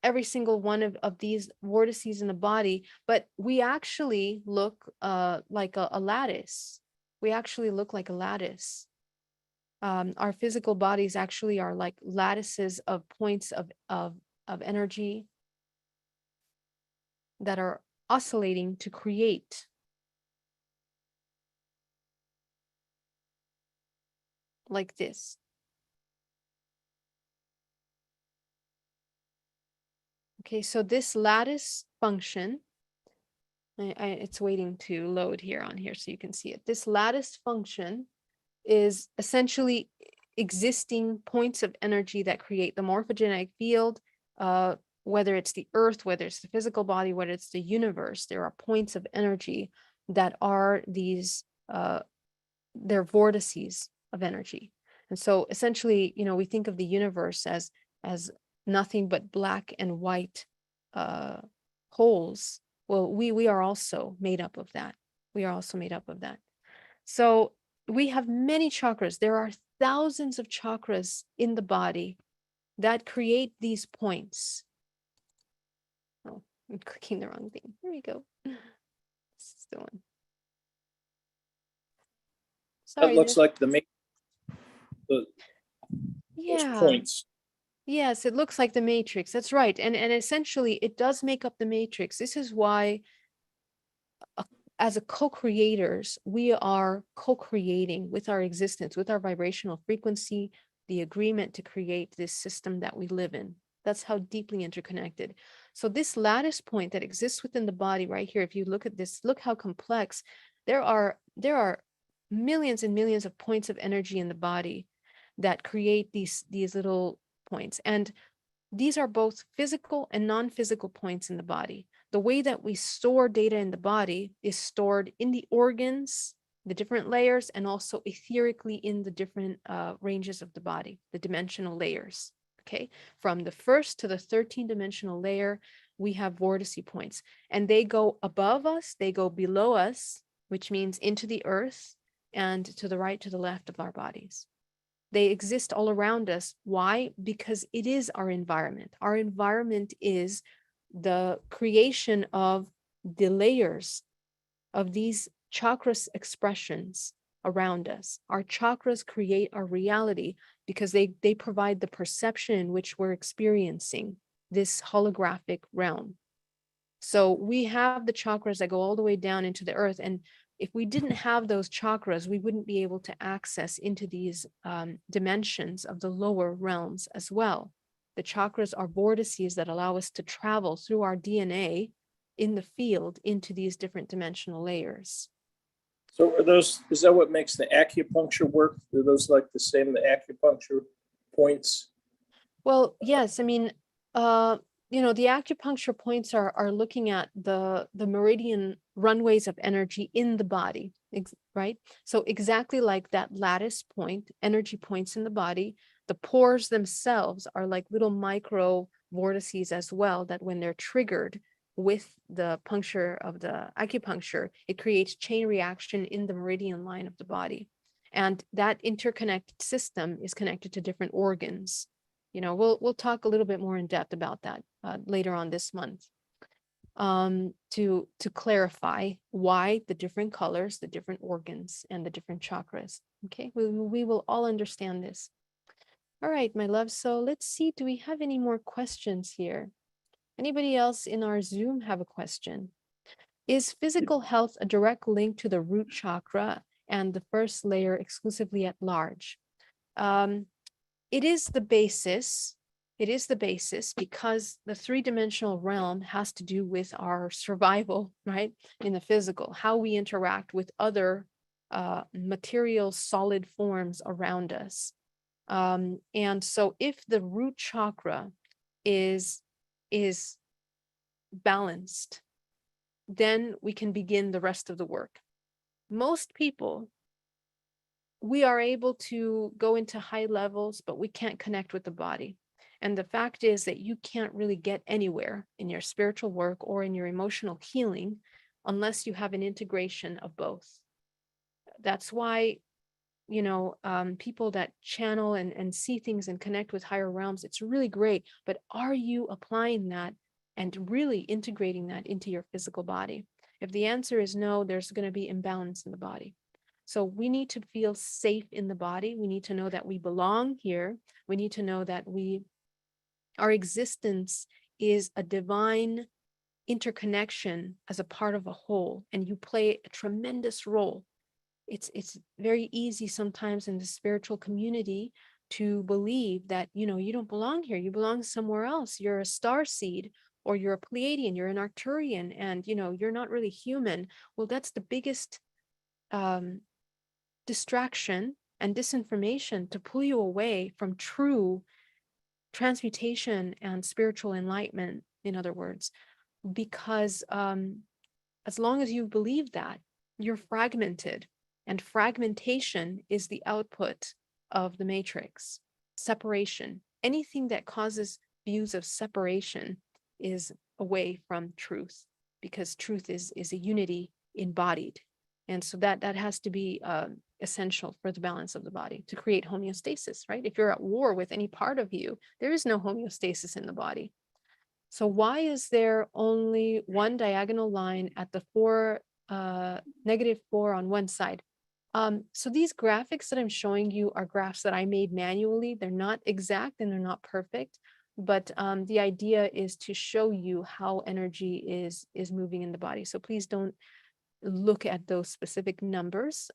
every single one of these vortices in the body, but we actually look like a lattice. We actually look like a lattice. Our physical bodies actually are like lattices of points of energy that are oscillating to create like this. Okay, so this lattice function, it's waiting to load here on here so you can see it. This lattice function is essentially existing points of energy that create the morphogenetic field, whether it's the earth, whether it's the physical body, whether it's the universe. There are points of energy that are these, they're vortices of energy. And so essentially, we think of the universe as nothing but black and white holes. Well, we are also made up of that. We are also made up of that. So we have many chakras. There are thousands of chakras in the body that create these points. Oh, I'm clicking the wrong thing. Here we go. This is the one. That Sorry. looks like those Yeah. points. Yes, it looks like the matrix. That's right. And essentially it does make up the matrix. This is why as a co-creators, we are co-creating with our existence, with our vibrational frequency, the agreement to create this system that we live in. That's how deeply interconnected. So this lattice point that exists within the body right here, if you look at this, look how complex. There are millions and millions of points of energy in the body that create these little points. And these are both physical and non-physical points in the body. The way that we store data in the body is stored in the organs, the different layers, and also etherically in the different ranges of the body, the dimensional layers. Okay, from the first to the 13-dimensional layer, we have vortice points, and they go above us, they go below us, which means into the earth, and to the right, to the left of our bodies. They exist all around us. Why? Because it is our environment. Our environment is the creation of the layers of these chakras expressions around us. Our chakras create our reality because they provide the perception in which we're experiencing this holographic realm. So we have the chakras that go all the way down into the earth. And if we didn't have those chakras, we wouldn't be able to access into these dimensions of the lower realms as well. The chakras are vortices that allow us to travel through our DNA in the field into these different dimensional layers. So is that what makes the acupuncture work? Are those like the same, the acupuncture points? Well, yes. I mean, the acupuncture points are looking at the meridian runways of energy in the body, right? So exactly like that lattice point, energy points in the body, the pores themselves are like little micro vortices as well, that when they're triggered with the puncture of the acupuncture, it creates chain reaction in the meridian line of the body. And that interconnected system is connected to different organs. We'll talk a little bit more in depth about that later on this month, to clarify why the different colors, the different organs, and the different chakras. Okay, we will all understand this. All right, my love. So let's see, do we have any more questions here? Anybody else in our Zoom have a question? Is physical health a direct link to the root chakra and the first layer exclusively at large? it is the basis. It is the basis because the three-dimensional realm has to do with our survival, right? In the physical, how we interact with other material solid forms around us. And so if the root chakra is balanced, then we can begin the rest of the work. Most people, we are able to go into high levels, but we can't connect with the body. And the fact is that you can't really get anywhere in your spiritual work or in your emotional healing unless you have an integration of both. That's why, people that channel and see things and connect with higher realms, it's really great. But are you applying that and really integrating that into your physical body? If the answer is no, there's going to be imbalance in the body. So we need to feel safe in the body. We need to know that we belong here. We need to know that our existence is a divine interconnection as a part of a whole, and you play a tremendous role. It's very easy sometimes in the spiritual community to believe that, you don't belong here. You belong somewhere else. You're a star seed, or you're a Pleiadian, you're an Arcturian, and you're not really human. Well, that's the biggest distraction and disinformation to pull you away from true transmutation and spiritual enlightenment, in other words, because as long as you believe that, you're fragmented, and fragmentation is the output of the matrix. Separation, anything that causes views of separation is away from truth, because truth is a unity embodied. And so that has to be essential for the balance of the body to create homeostasis, right? If you're at war with any part of you, there is no homeostasis in the body. So why is there only one diagonal line at the -4 on one side? So these graphics that I'm showing you are graphs that I made manually. They're not exact and they're not perfect, but the idea is to show you how energy is moving in the body. So please don't look at those specific numbers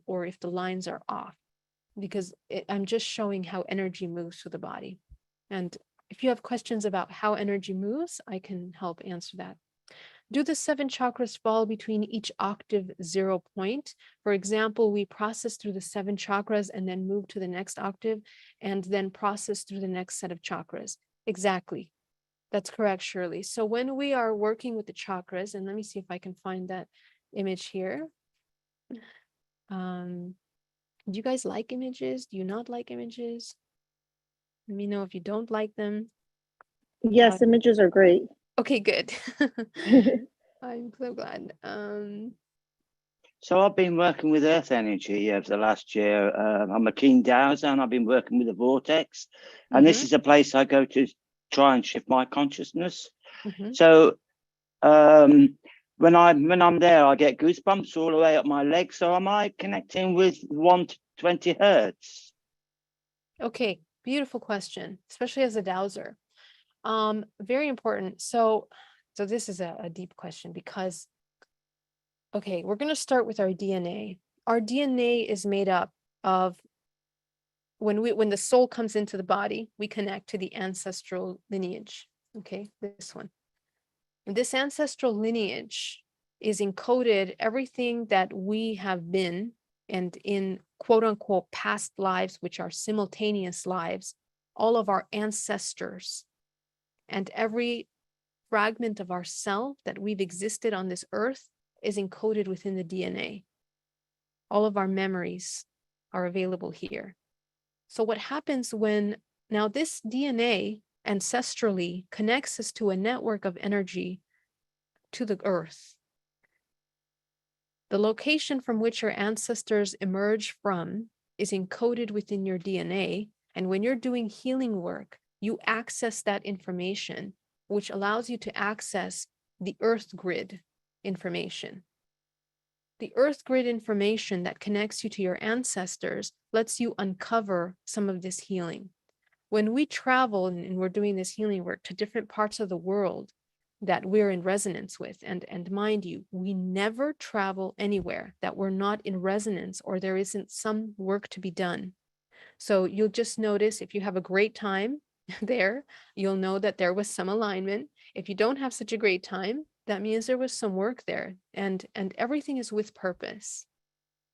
or if the lines are off, because I'm just showing how energy moves through the body. And if you have questions about how energy moves, I can help answer that. Do the 7 chakras fall between each octave 0 point? For example, we process through the 7 chakras and then move to the next octave and then process through the next set of chakras. Exactly. That's correct, Shirley. So when we are working with the chakras, and let me see if I can find that image here. Do you guys like images? Do you not like images? Let me know if you don't like them. Yes, images are great. Okay, good. I'm so glad. So I've been working with earth energy over the last year. I'm a keen dowser and I've been working with the vortex. And this is a place I go to try and shift my consciousness. So when I'm there, I get goosebumps all the way up my legs. So am I connecting with 120 hertz? Okay, beautiful question, especially as a dowser. Very important. So this is a deep question because, okay, we're going to start with our DNA. Our DNA is made up of, when the soul comes into the body, we connect to the ancestral lineage. Okay, this one. And this ancestral lineage is encoded everything that we have been, and in quote unquote past lives, which are simultaneous lives, all of our ancestors and every fragment of ourself that we've existed on this earth is encoded within the DNA. All of our memories are available here. So what happens when now this DNA ancestrally connects us to a network of energy to the earth? The location from which your ancestors emerge from is encoded within your DNA. And when you're doing healing work, you access that information, which allows you to access the earth grid information. The earth grid information that connects you to your ancestors lets you uncover some of this healing. When we travel and we're doing this healing work to different parts of the world that we're in resonance with, and mind you, we never travel anywhere that we're not in resonance or there isn't some work to be done. So you'll just notice if you have a great time there, you'll know that there was some alignment. If you don't have such a great time, that means there was some work there, and everything is with purpose.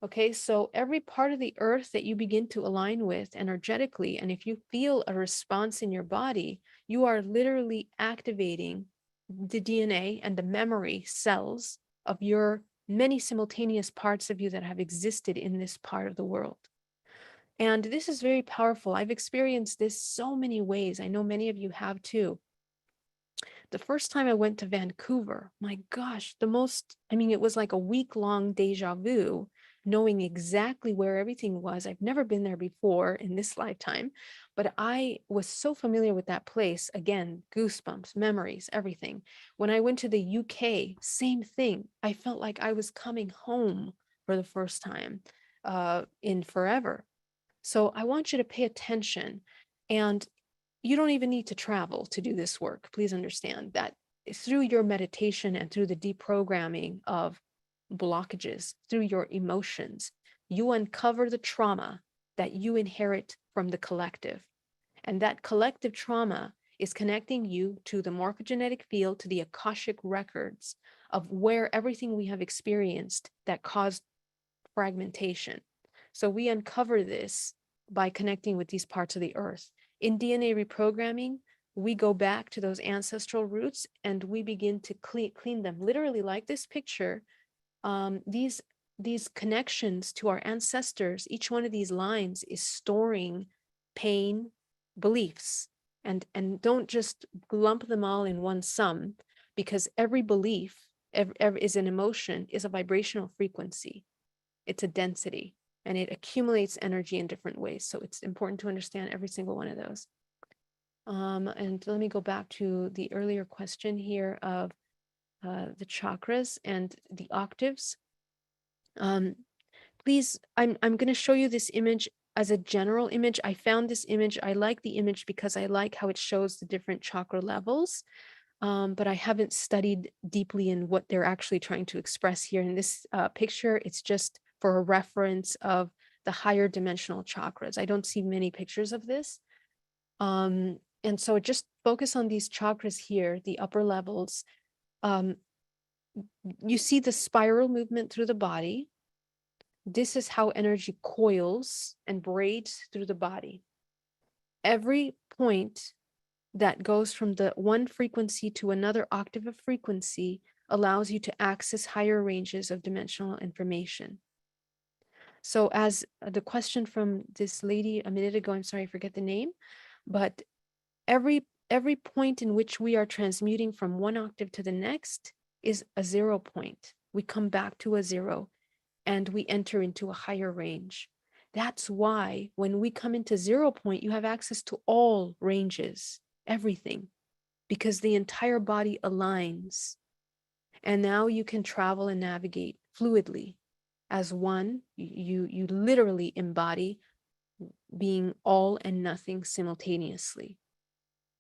Okay, so every part of the earth that you begin to align with energetically, and if you feel a response in your body, you are literally activating the DNA and the memory cells of your many simultaneous parts of you that have existed in this part of the world. And this is very powerful. I've experienced this so many ways. I know many of you have too. The first time I went to Vancouver, my gosh, it was like a week-long deja vu, knowing exactly where everything was. I've never been there before in this lifetime, but I was so familiar with that place. Again, goosebumps, memories, everything. When I went to the UK, same thing. I felt like I was coming home for the first time in forever. So I want you to pay attention, and you don't even need to travel to do this work. Please understand that through your meditation and through the deprogramming of blockages, through your emotions, you uncover the trauma that you inherit from the collective. And that collective trauma is connecting you to the morphogenetic field, to the Akashic records of where everything we have experienced that caused fragmentation. So we uncover this by connecting with these parts of the earth. In DNA reprogramming, we go back to those ancestral roots and we begin to clean them. Literally, like this picture, these connections to our ancestors, each one of these lines is storing pain, beliefs, and don't just lump them all in one sum, because every belief is an emotion, is a vibrational frequency. It's a density, and it accumulates energy in different ways. So it's important to understand every single one of those. And let me go back to the earlier question here of the chakras and the octaves. Please, I'm going to show you this image as a general image. I found this image. I like the image because I like how it shows the different chakra levels. But I haven't studied deeply in what they're actually trying to express here in this picture. It's just for a reference of the higher dimensional chakras. I don't see many pictures of this. And so just focus on these chakras here, the upper levels. You see the spiral movement through the body. This is how energy coils and braids through the body. Every point that goes from the one frequency to another octave of frequency allows you to access higher ranges of dimensional information. So as the question from this lady a minute ago, I'm sorry, I forget the name, but every point in which we are transmuting from one octave to the next is a 0 point. We come back to a 0 and we enter into a higher range. That's why when we come into 0 point, you have access to all ranges, everything, because the entire body aligns. And now you can travel and navigate fluidly as one. You literally embody being all and nothing simultaneously.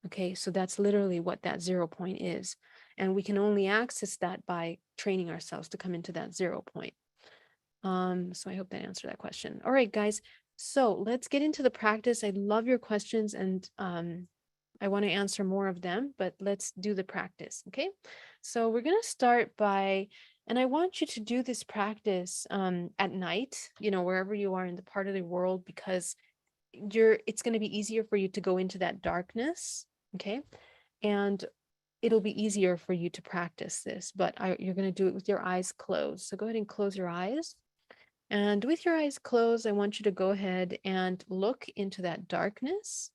Okay, so that's literally what that 0 point is. And we can only access that by training ourselves to come into that 0 point. So I hope that answered that question. All right, guys. So let's get into the practice. I love your questions, and I want to answer more of them, but let's do the practice. Okay. So we're going to start by, and I want you to do this practice at night, wherever you are in the part of the world, because it's going to be easier for you to go into that darkness. Okay. And it'll be easier for you to practice this, but you're going to do it with your eyes closed. So go ahead and close your eyes. And with your eyes closed, I want you to go ahead and look into that darkness.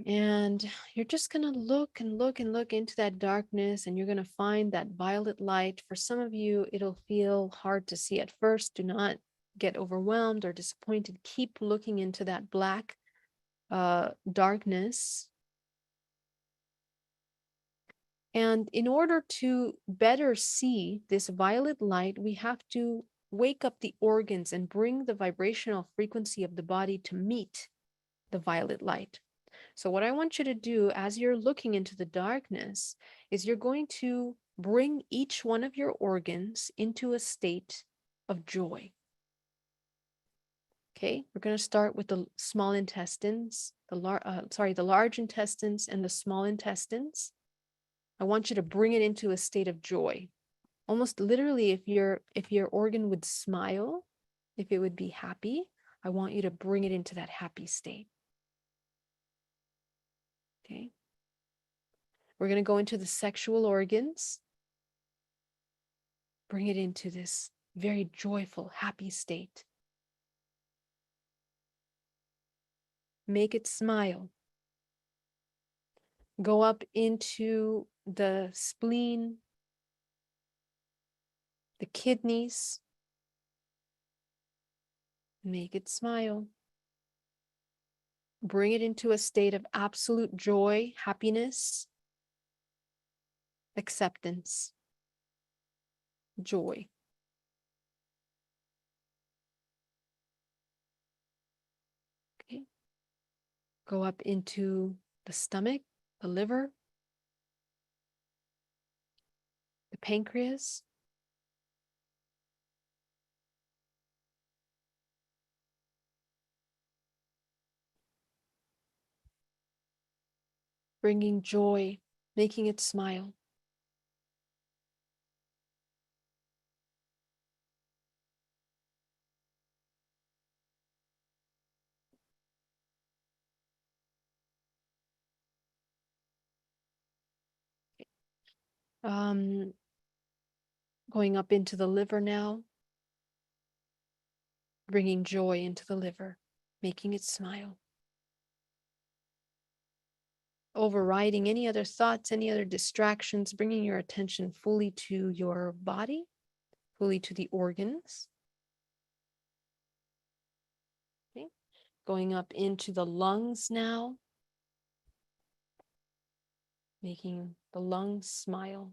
And you're just going to look and look and look into that darkness, and you're going to find that violet light. For some of you, it'll feel hard to see at first. Do not get overwhelmed or disappointed. Keep looking into that black darkness. And in order to better see this violet light, we have to wake up the organs and bring the vibrational frequency of the body to meet the violet light. So what I want you to do as you're looking into the darkness is you're going to bring each one of your organs into a state of joy. Okay, we're going to start with the small intestines, the large intestines and the small intestines. I want you to bring it into a state of joy. Almost literally, if your organ would smile, if it would be happy, I want you to bring it into that happy state. Okay. We're going to go into the sexual organs. Bring it into this very joyful, happy state. Make it smile. Go up into the spleen, the kidneys. Make it smile. Bring it into a state of absolute joy, happiness, acceptance, joy. Okay. Go up into the stomach, the liver, the pancreas, bringing joy, making it smile. Going up into the liver now, bringing joy into the liver, making it smile. Overriding any other thoughts, any other distractions, bringing your attention fully to your body, fully to the organs. Okay. Going up into the lungs now, making the lungs smile.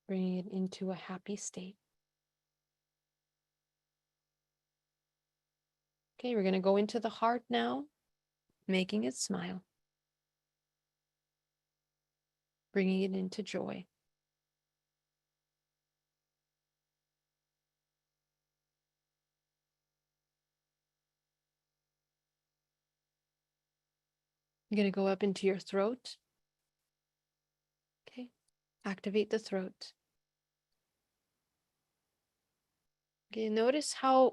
Bringing it into a happy state. Okay, we're going to go into the heart now, making it smile. Bringing it into joy. I'm going to go up into your throat. Okay, activate the throat. Okay, notice how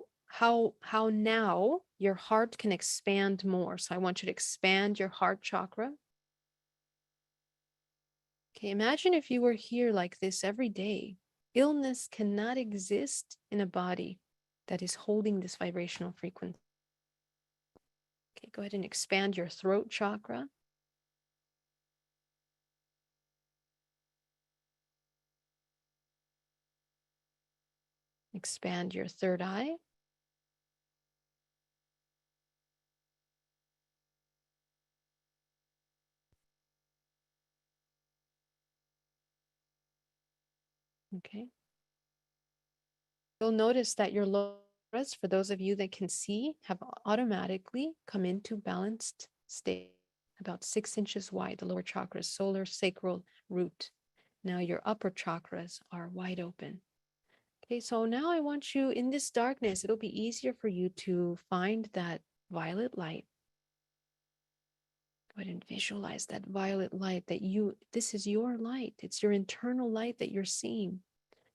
now your heart can expand more. So I want you to expand your heart chakra. Okay, imagine if you were here like this every day. Illness cannot exist in a body that is holding this vibrational frequency. Okay, go ahead and expand your throat chakra. Expand your third eye. Okay. You'll notice that your lower chakras, for those of you that can see, have automatically come into balanced state, about 6 inches wide, the lower chakras, solar, sacral, root. Now your upper chakras are wide open. Okay, so now I want you in this darkness, it'll be easier for you to find that violet light. Go ahead and visualize that violet light this is your light. It's your internal light that you're seeing.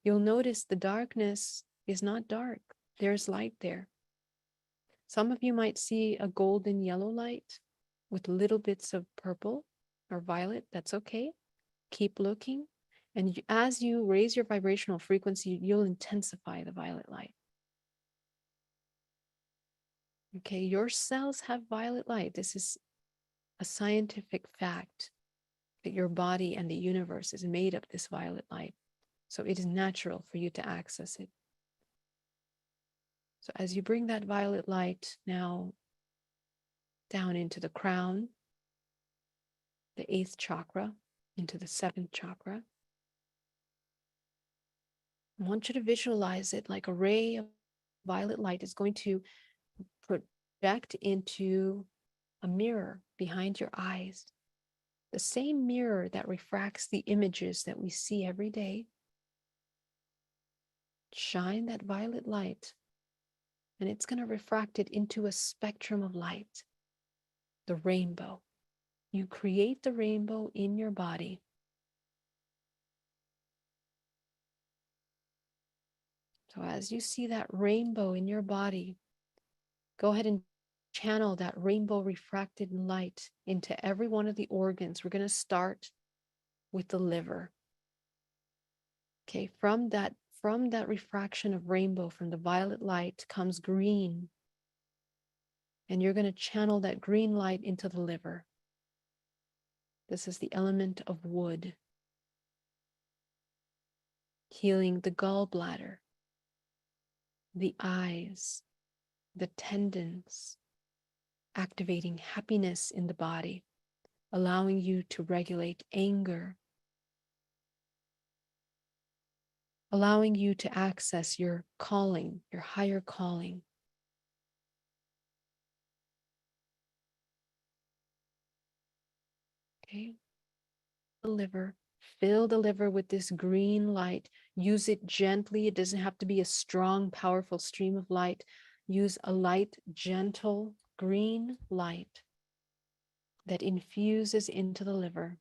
You'll notice the darkness is not dark. There's light there. Some of you might see a golden yellow light with little bits of purple or violet. That's okay. Keep looking. And as you raise your vibrational frequency, you'll intensify the violet light. Okay, your cells have violet light. This is a scientific fact that your body and the universe is made of this violet light. So it is natural for you to access it. So as you bring that violet light now down into the crown, the 8th chakra, into the 7th chakra, I want you to visualize it like a ray of violet light is going to project into a mirror behind your eyes. the same mirror that refracts the images that we see every day, shine that violet light, and it's going to refract it into a spectrum of light, the rainbow. You create the rainbow in your body. So as you see that rainbow in your body, go ahead and channel that rainbow refracted light into every one of the organs. We're going to start with the liver. Okay, from that refraction of rainbow, from the violet light comes green. And you're going to channel that green light into the liver. This is the element of wood, healing the gallbladder, the eyes, the tendons, activating happiness in the body, allowing you to regulate anger, allowing you to access your calling, your higher calling. Okay. The liver, fill the liver with this green light. Use it gently. It doesn't have to be a strong, powerful stream of light. Use a light, gentle green light that infuses into the liver.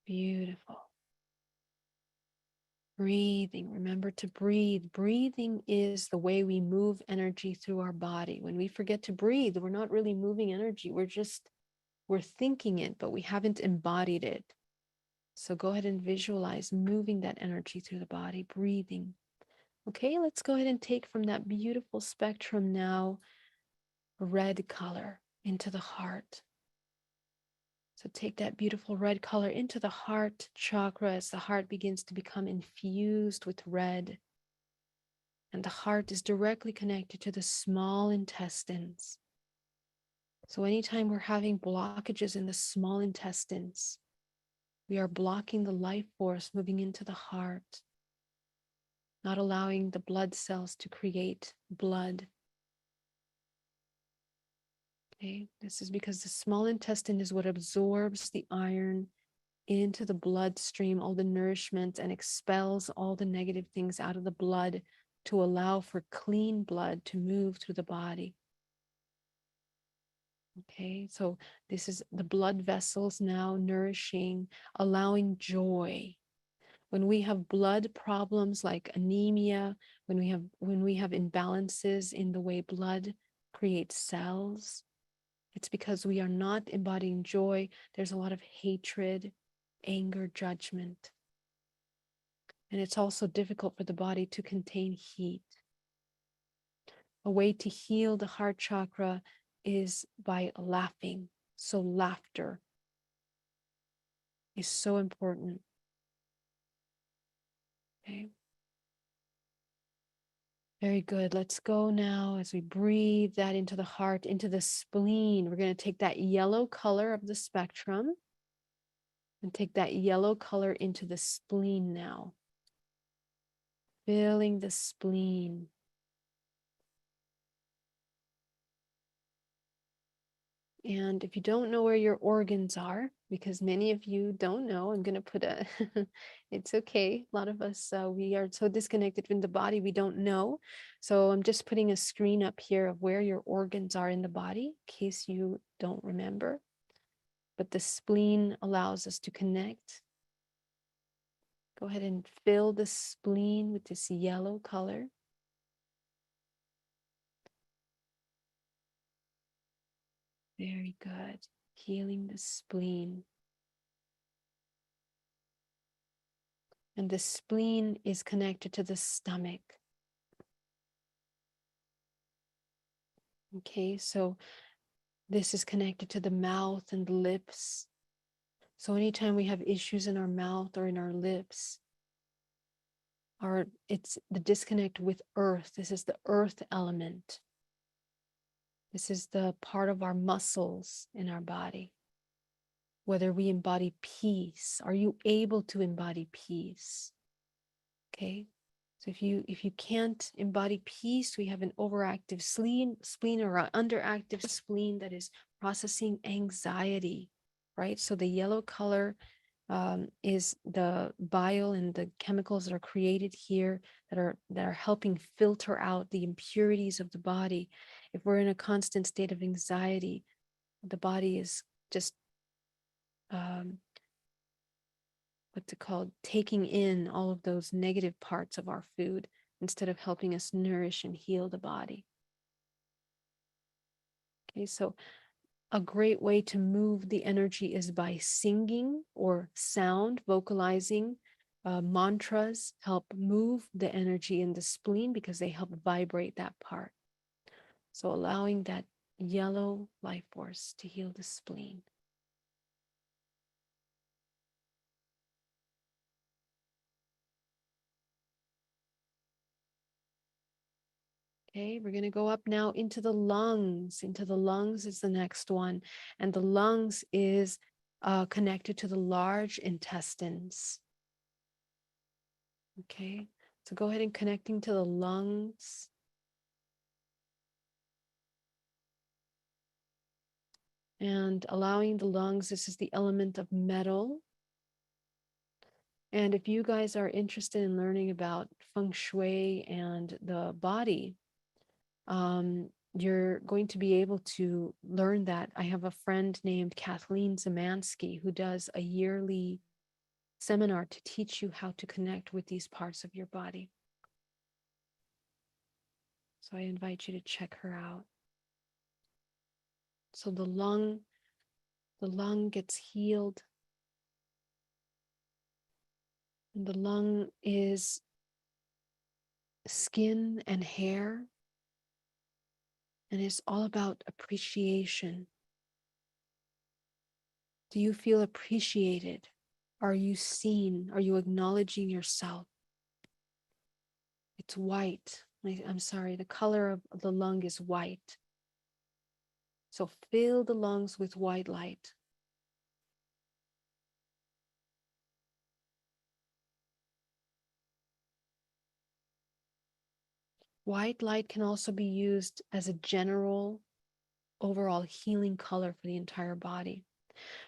Beautiful. Breathing. Remember to breathe. Breathing is the way we move energy through our body. When we forget to breathe, we're not really moving energy. We're thinking it, but we haven't embodied it. So go ahead and visualize moving that energy through the body, breathing. Okay, let's go ahead and take from that beautiful spectrum now a red color into the heart. So take that beautiful red color into the heart chakra as the heart begins to become infused with red. And the heart is directly connected to the small intestines. So anytime we're having blockages in the small intestines, we are blocking the life force moving into the heart, not allowing the blood cells to create blood. Okay, this is because the small intestine is what absorbs the iron into the bloodstream, all the nourishment, and expels all the negative things out of the blood to allow for clean blood to move through the body. Okay, so this is the blood vessels now nourishing, allowing joy. When we have blood problems like anemia, when we have imbalances in the way blood creates cells, it's because we are not embodying joy. There's a lot of hatred, anger, judgment. And it's also difficult for the body to contain heat. A way to heal the heart chakra is by laughing. So laughter is so important. Okay. Very good. Let's go now as we breathe that into the heart, into the spleen. We're going to take that yellow color of the spectrum and take that yellow color into the spleen now. Filling the spleen. And if you don't know where your organs are, because many of you don't know, I'm going to put a, it's okay. A lot of us, we are so disconnected from the body, we don't know. So I'm just putting a screen up here of where your organs are in the body, in case you don't remember. But the spleen allows us to connect. Go ahead and fill the spleen with this yellow color. Very good. Healing the spleen. And the spleen is connected to the stomach. Okay, so this is connected to the mouth and the lips. So anytime we have issues in our mouth or in our lips, it's the disconnect with earth. This is the earth element. This is the part of our muscles in our body. whether we embody peace. Are you able to embody peace? Okay. So if you can't embody peace, we have an overactive spleen or an underactive spleen that is processing anxiety, right? So the yellow color is the bile and the chemicals that are created here that are helping filter out the impurities of the body. If we're in a constant state of anxiety, the body is just what's it called, taking in all of those negative parts of our food instead of helping us nourish and heal the body. Okay, so a great way to move the energy is by singing or sound, vocalizing. Mantras help move the energy in the spleen because they help vibrate that part. So allowing that yellow life force to heal the spleen. Okay, we're going to go up now into the lungs. Into the lungs is the next one. And the lungs is connected to the large intestines. Okay, so go ahead and connecting to the lungs. And allowing the lungs, this is the element of metal. And if you guys are interested in learning about feng shui and the body, you're going to be able to learn that. I have a friend named Kathleen Zemansky who does a yearly seminar to teach you how to connect with these parts of your body. So I invite you to check her out. So the lung gets healed. And the lung is skin and hair. And it's all about appreciation. Do you feel appreciated? Are you seen? Are you acknowledging yourself? It's white. I'm sorry, the color of the lung is white. So fill the lungs with white light. White light can also be used as a general overall healing color for the entire body.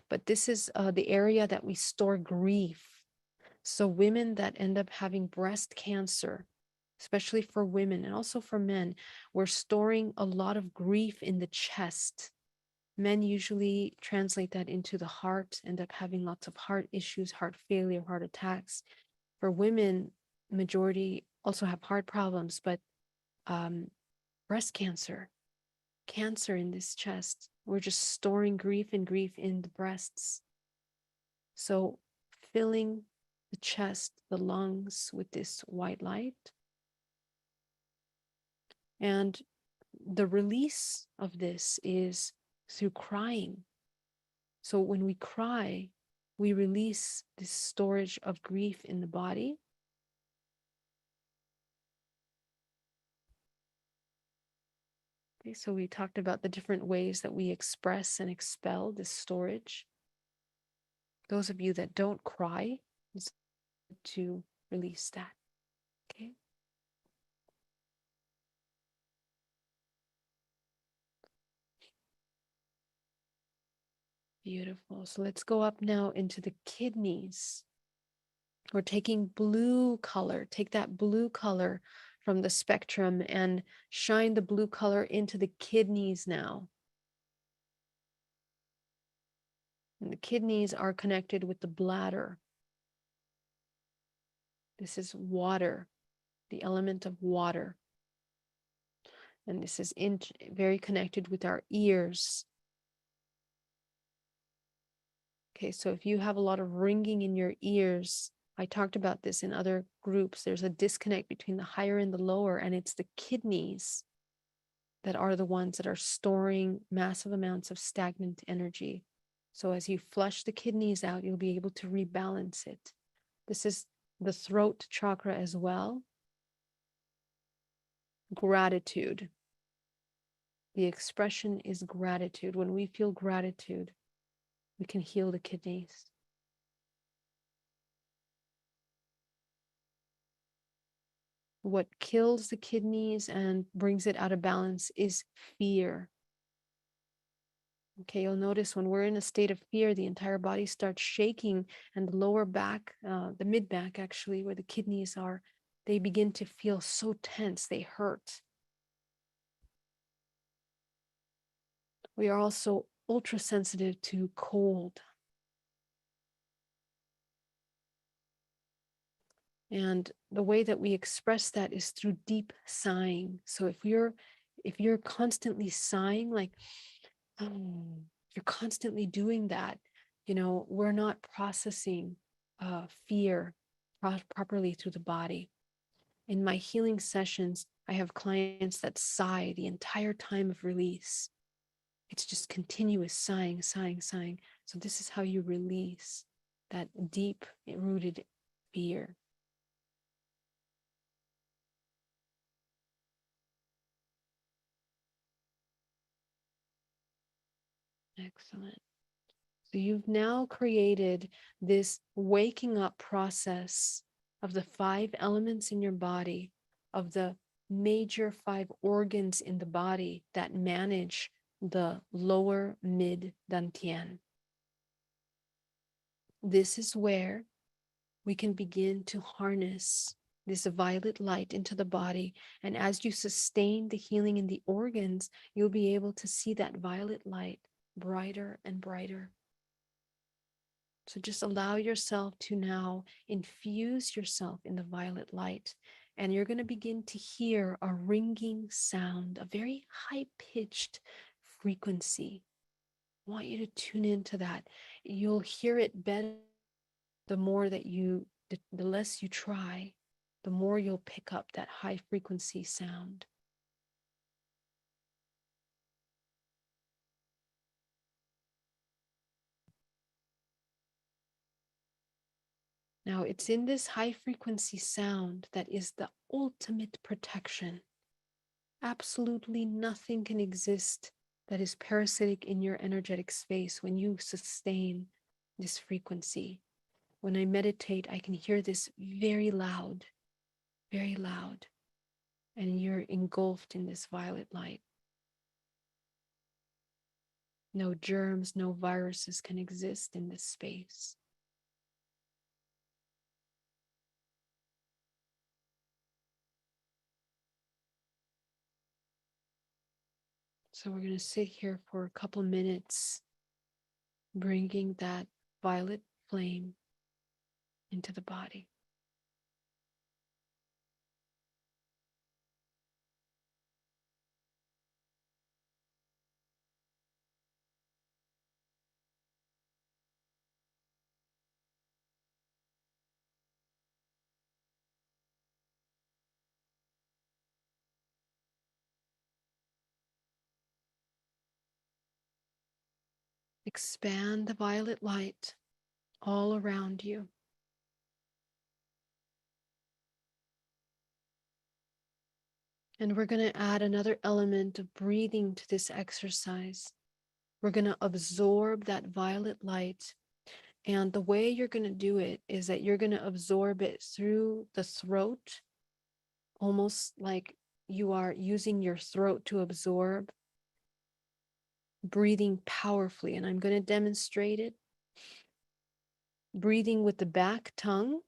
But this is the area that we store grief. So women that end up having breast cancer, especially for women and also for men, we're storing a lot of grief in the chest. Men usually translate that into the heart, end up having lots of heart issues, heart failure, heart attacks. For women, majority also have heart problems, but breast cancer, cancer in this chest. We're just storing grief and grief in the breasts. So filling the chest, the lungs with this white light. And the release of this is through crying. So when we cry, we release this storage of grief in the body. Okay, so we talked about the different ways that we express and expel this storage. Those of you that don't cry, it's to release that. Okay. Beautiful. So let's go up now into the kidneys. We're taking blue color. Take that blue color from the spectrum and shine the blue color into the kidneys now. And the kidneys are connected with the bladder. This is water, the element of water. And this is very connected with our ears. Okay, so if you have a lot of ringing in your ears, I talked about this in other groups, there's a disconnect between the higher and the lower, and it's the kidneys that are the ones that are storing massive amounts of stagnant energy. So as you flush the kidneys out, you'll be able to rebalance it. This is the throat chakra as well. Gratitude. The expression is gratitude. When we feel gratitude, we can heal the kidneys. What kills the kidneys and brings it out of balance is fear. Okay, you'll notice when we're in a state of fear, the entire body starts shaking, and the lower back, the mid back actually, where the kidneys are, they begin to feel so tense, they hurt. We are also ultra sensitive to cold. And the way that we express that is through deep sighing. So if you're constantly sighing, like, if you're constantly doing that, you know, we're not processing fear properly through the body. In my healing sessions, I have clients that sigh the entire time of release. It's just continuous sighing, sighing, sighing. So this is how you release that deep rooted fear. Excellent. So you've now created this waking up process of the 5 elements in your body, of the major 5 organs in the body that manage the lower mid dantian. This is where we can begin to harness this violet light into the body. And as you sustain the healing in the organs, you'll be able to see that violet light brighter and brighter. So just allow yourself to now infuse yourself in the violet light. And you're going to begin to hear a ringing sound, a very high-pitched frequency. I want you to tune into that. You'll hear it better the more that the less you try, the more you'll pick up that high frequency sound. Now, it's in this high frequency sound that is the ultimate protection. Absolutely nothing can exist that is parasitic in your energetic space when you sustain this frequency. When I meditate, I can hear this very loud, and you're engulfed in this violet light. No germs, no viruses can exist in this space. So we're going to sit here for a couple minutes, bringing that violet flame into the body. Expand the violet light all around you. And we're going to add another element of breathing to this exercise. We're going to absorb that violet light. And the way you're going to do it is that you're going to absorb it through the throat, almost like you are using your throat to absorb, breathing powerfully. And I'm going to demonstrate it. Breathing with the back tongue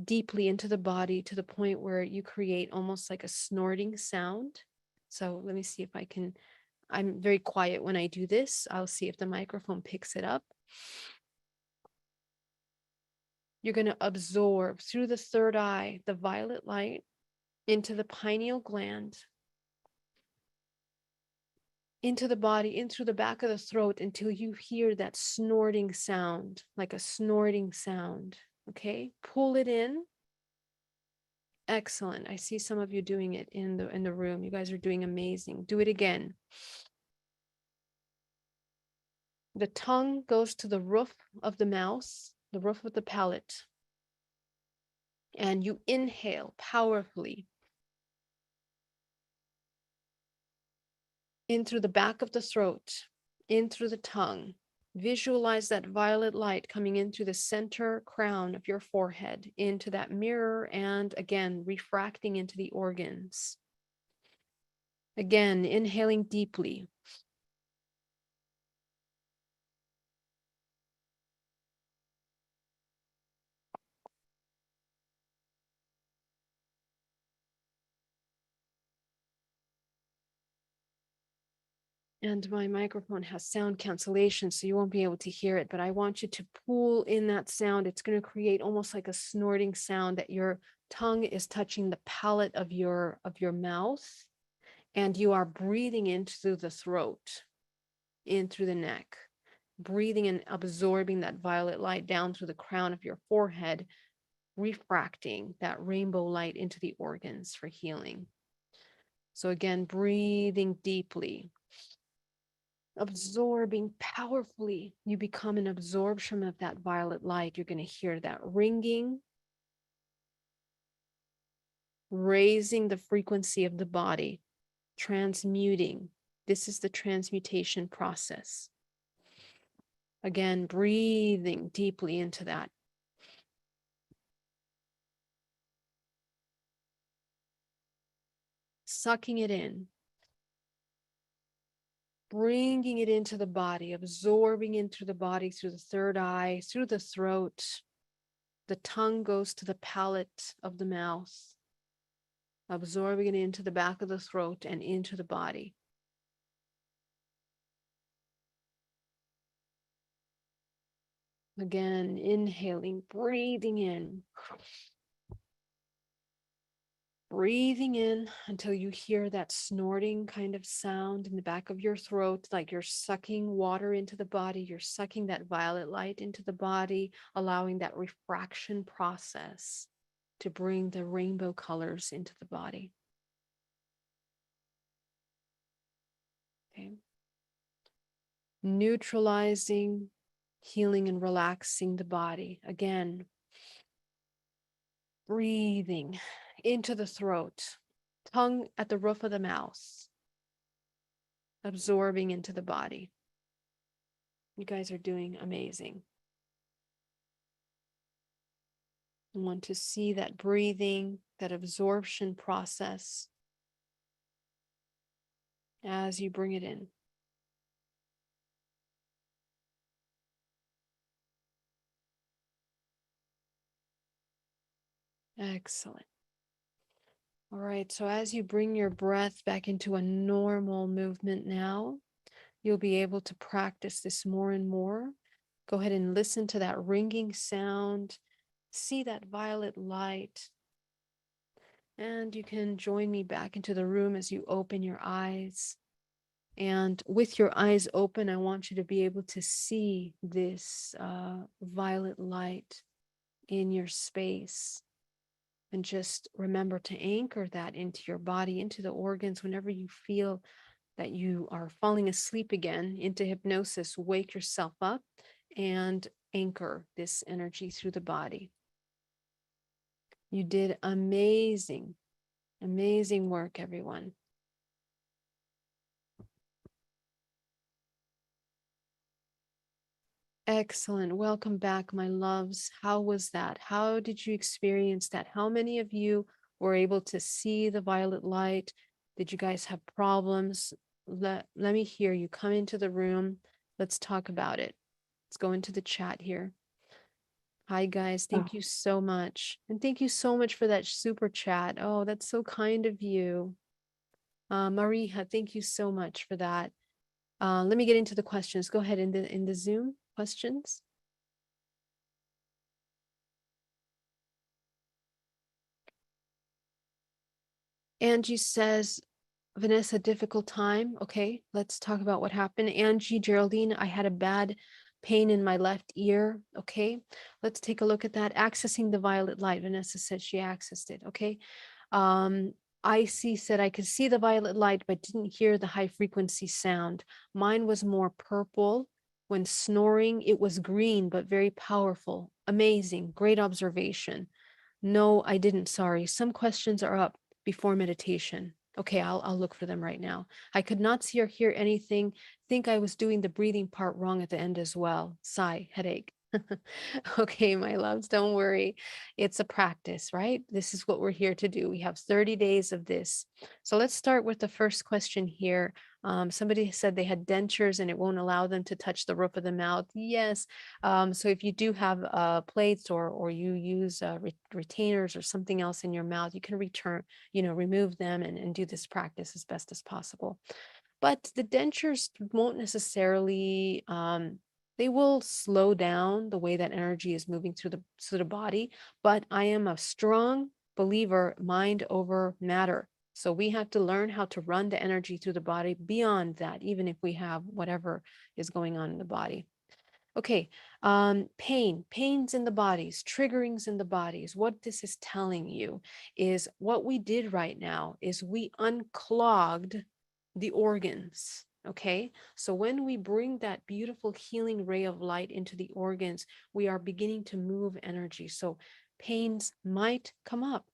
deeply into the body to the point where you create almost like a snorting sound. So let me see if I can. I'm very quiet when I do this. I'll see if the microphone picks it up. You're going to absorb through the third eye the violet light into the pineal gland, into the body, in through the back of the throat until you hear that snorting sound, like a snorting sound. Okay, pull it in. Excellent. I see some of you doing it in the room. You guys are doing amazing. Do it again. The tongue goes to the roof of the mouth, the roof of the palate. And you inhale powerfully in through the back of the throat, in through the tongue. Visualize that violet light coming in through the center crown of your forehead into that mirror and again refracting into the organs. Again, inhaling deeply. And my microphone has sound cancellation, so you won't be able to hear it, but I want you to pull in that sound. It's going to create almost like a snorting sound that your tongue is touching the palate of your mouth, and you are breathing in through the throat, in through the neck, breathing and absorbing that violet light down through the crown of your forehead, refracting that rainbow light into the organs for healing. So again, breathing deeply. Absorbing powerfully, you become an absorption of that violet light. You're going to hear that ringing, raising the frequency of the body, transmuting. This is the transmutation process. Again, breathing deeply into that. Sucking it in. Bringing it into the body, absorbing into the body through the third eye, through the throat. The tongue goes to the palate of the mouth, absorbing it into the back of the throat and into the body. Again, inhaling, breathing in until you hear that snorting kind of sound in the back of your throat, like you're sucking water into the body. You're sucking that violet light into the body, allowing that refraction process to bring the rainbow colors into the body. Okay. Neutralizing, healing, and relaxing the body. Again, breathing into the throat, tongue at the roof of the mouth, absorbing into the body. You guys are doing amazing. I want to see that breathing, that absorption process as you bring it in. Excellent. All right, so as you bring your breath back into a normal movement now, you'll be able to practice this more and more. Go ahead and listen to that ringing sound, see that violet light, and you can join me back into the room as you open your eyes. And with your eyes open, I want you to be able to see this violet light in your space. And just remember to anchor that into your body, into the organs. Whenever you feel that you are falling asleep again into hypnosis, wake yourself up and anchor this energy through the body. You did amazing, amazing work, everyone. Excellent. Welcome back, my loves. How was that? How did you experience that? How many of you were able to see the violet light? Did you guys have problems? Let me hear you. Come into the room. Let's talk about it. Let's go into the chat here. Hi, guys. Thank you so much. And thank you so much for that super chat. Oh, that's so kind of you. Maria, thank you so much for that. Let me get into the questions. Go ahead in the Zoom questions. Angie says, Vanessa, difficult time. Okay, let's talk about what happened. Angie, Geraldine, I had a bad pain in my left ear. Okay, let's take a look at that. Accessing the violet light. Vanessa said she accessed it. Okay. IC said I could see the violet light, but didn't hear the high frequency sound. Mine was more purple. When snoring, it was green, but very powerful. Amazing. Great observation. No, I didn't. Sorry. Some questions are up before meditation. Okay, I'll look for them right now. I could not see or hear anything. Think I was doing the breathing part wrong at the end as well. Sigh, headache. Okay, my loves, don't worry. It's a practice, right? This is what we're here to do. We have 30 days of this. So let's start with the first question here. Somebody said they had dentures and it won't allow them to touch the roof of the mouth. Yes. So if you do have plates or you use retainers or something else in your mouth, you can remove them and do this practice as best as possible. But the dentures won't necessarily, they will slow down the way that energy is moving through the body. But I am a strong believer, mind over matter. So we have to learn how to run the energy through the body beyond that, even if we have whatever is going on in the body. Okay, pains in the bodies, triggerings in the bodies. What this is telling you is what we did right now is we unclogged the organs. Okay, so when we bring that beautiful healing ray of light into the organs, we are beginning to move energy. So pains might come up.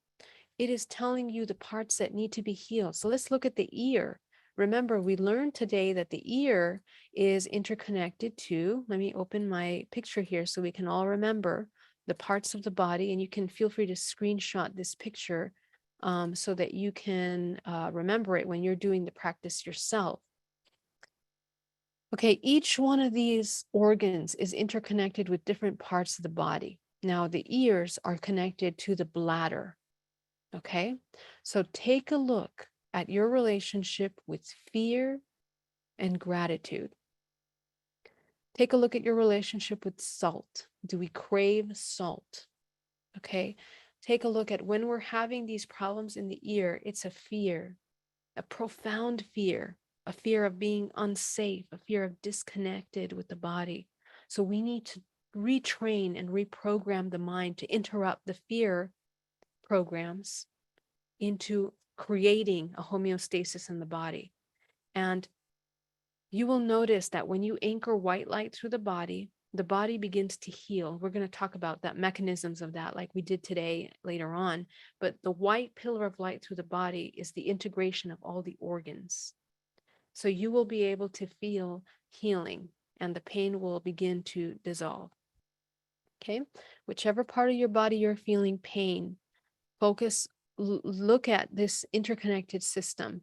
It is telling you the parts that need to be healed. So let's look at the ear. Remember, we learned today that the ear is interconnected to, let me open my picture here so we can all remember the parts of the body, and you can feel free to screenshot this picture so that you can remember it when you're doing the practice yourself. Okay, each one of these organs is interconnected with different parts of the body. Now, the ears are connected to the bladder. Okay, so take a look at your relationship with fear and gratitude. Take a look at your relationship with salt. Do we crave salt? Okay, take a look at when we're having these problems in the ear, it's a fear, a profound fear, a fear of being unsafe, a fear of disconnected with the body. So we need to retrain and reprogram the mind to interrupt the fear programs into creating a homeostasis in the body. And you will notice that when you anchor white light through the body begins to heal. We're going to talk about that mechanisms of that like we did today later on. But the white pillar of light through the body is the integration of all the organs. So you will be able to feel healing and the pain will begin to dissolve. Okay, whichever part of your body you're feeling pain, focus, look at this interconnected system.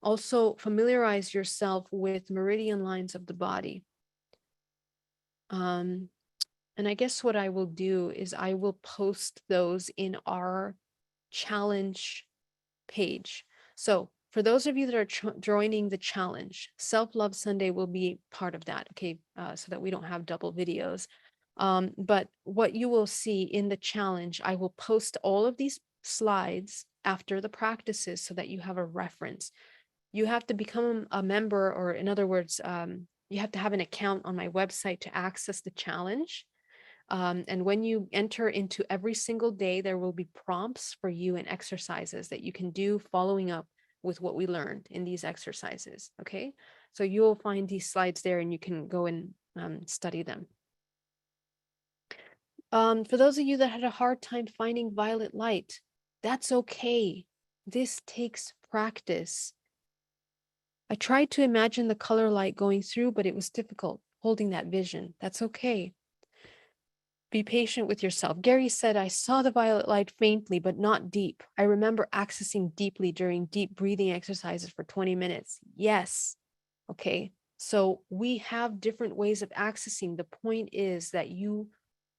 Also, familiarize yourself with meridian lines of the body. And I guess what I will do is I will post those in our challenge page. So for those of you that are joining the challenge, Self-Love Sunday will be part of that, okay, so that we don't have double videos. But what you will see in the challenge, I will post all of these slides after the practices so that you have a reference. You have to become a member, or in other words, you have to have an account on my website to access the challenge. And when you enter into every single day, there will be prompts for you and exercises that you can do following up with what we learned in these exercises. Okay, so you'll find these slides there and you can go and study them. For those of you that had a hard time finding violet light, that's okay. This takes practice. I tried to imagine the color light going through, but it was difficult holding that vision. That's okay. Be patient with yourself. Gary said, I saw the violet light faintly, but not deep. I remember accessing deeply during deep breathing exercises for 20 minutes. Yes. Okay. So we have different ways of accessing. The point is that you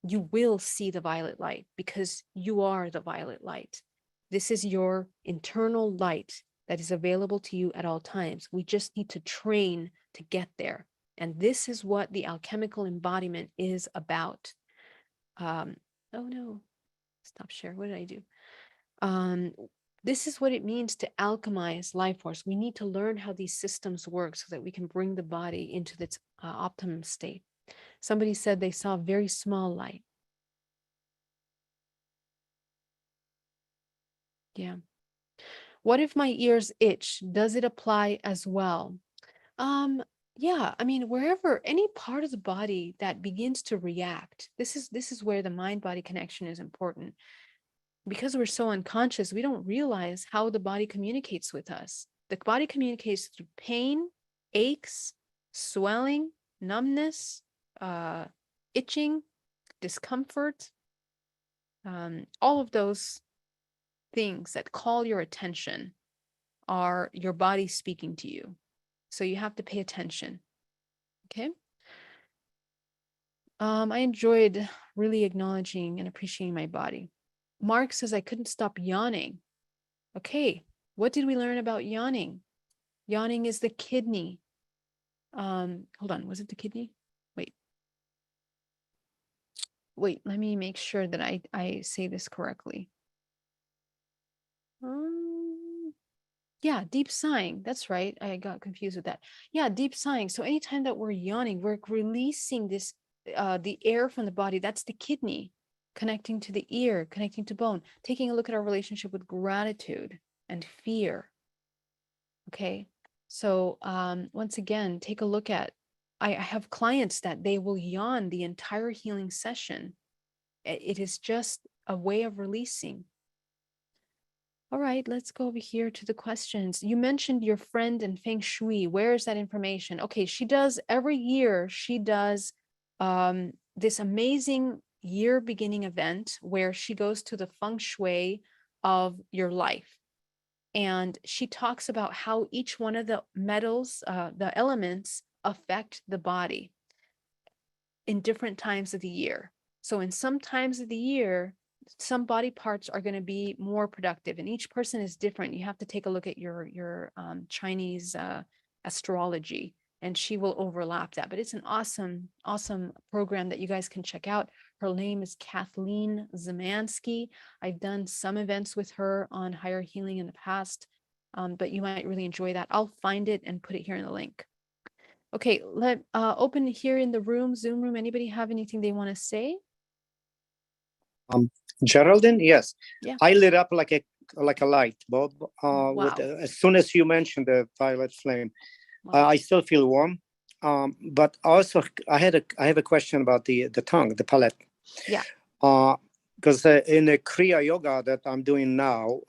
will see the violet light because you are the violet light. This is your internal light that is available to you at all times. We just need to train to get there. And this is what the alchemical embodiment is about. Oh no, stop share. What did I do? This is what it means to alchemize life force. We need to learn how these systems work so that we can bring the body into its optimum state. Somebody said they saw a very small light. Yeah. What if my ears itch? Does it apply as well? Yeah, I mean, wherever any part of the body that begins to react, this is where the mind body connection is important. because we're so unconscious, we don't realize how the body communicates with us. The body communicates through pain, aches, swelling, numbness, itching, discomfort, all of those things that call your attention are your body speaking to you. So you have to pay attention. Okay. I enjoyed really acknowledging and appreciating my body. Mark says I couldn't stop yawning. Okay, what did we learn about yawning? Yawning is the kidney. Hold on, was it the kidney? Wait, let me make sure that I say this correctly. Yeah, deep sighing. That's right. I got confused with that. Yeah, deep sighing. So anytime that we're yawning, we're releasing this the air from the body. That's the kidney connecting to the ear, connecting to bone, taking a look at our relationship with gratitude and fear. Okay. So once again, take a look at, I have clients that they will yawn the entire healing session. It is just a way of releasing. All right, let's go over here to the questions. You mentioned your friend in Feng Shui. Where is that information? Okay, she does every year, she does this amazing year beginning event where she goes to the Feng Shui of your life. And she talks about how each one of the metals, the elements affect the body in different times of the year. So in some times of the year, some body parts are going to be more productive, and each person is different. You have to take a look at your Chinese astrology, and she will overlap that. But it's an awesome program that you guys can check out. Her name is Kathleen Zemansky. I've done some events with her on higher healing in the past, but you might really enjoy that. I'll find it and put it here in the link. Okay, let open here in the room, Zoom room. Anybody have anything they want to say? Geraldine, yes. Yeah. I lit up like a light bulb Wow. as soon as you mentioned the violet flame. Wow. I still feel warm, but also I have a question about the tongue, the palate. Yeah. Because in the Kriya yoga that I'm doing now,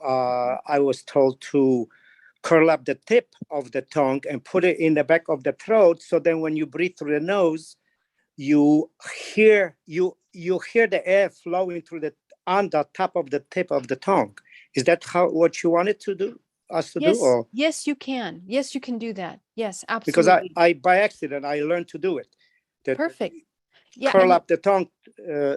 I was told to curl up the tip of the tongue and put it in the back of the throat. So then when you breathe through the nose, you hear the air flowing through on the top of the tip of the tongue. Is that what you wanted to do? Us to Yes. do? Or? Yes, you can. Yes, you can do that. Yes, Because absolutely. I by accident, I learned to do it. Perfect. Yeah. Curl up the tongue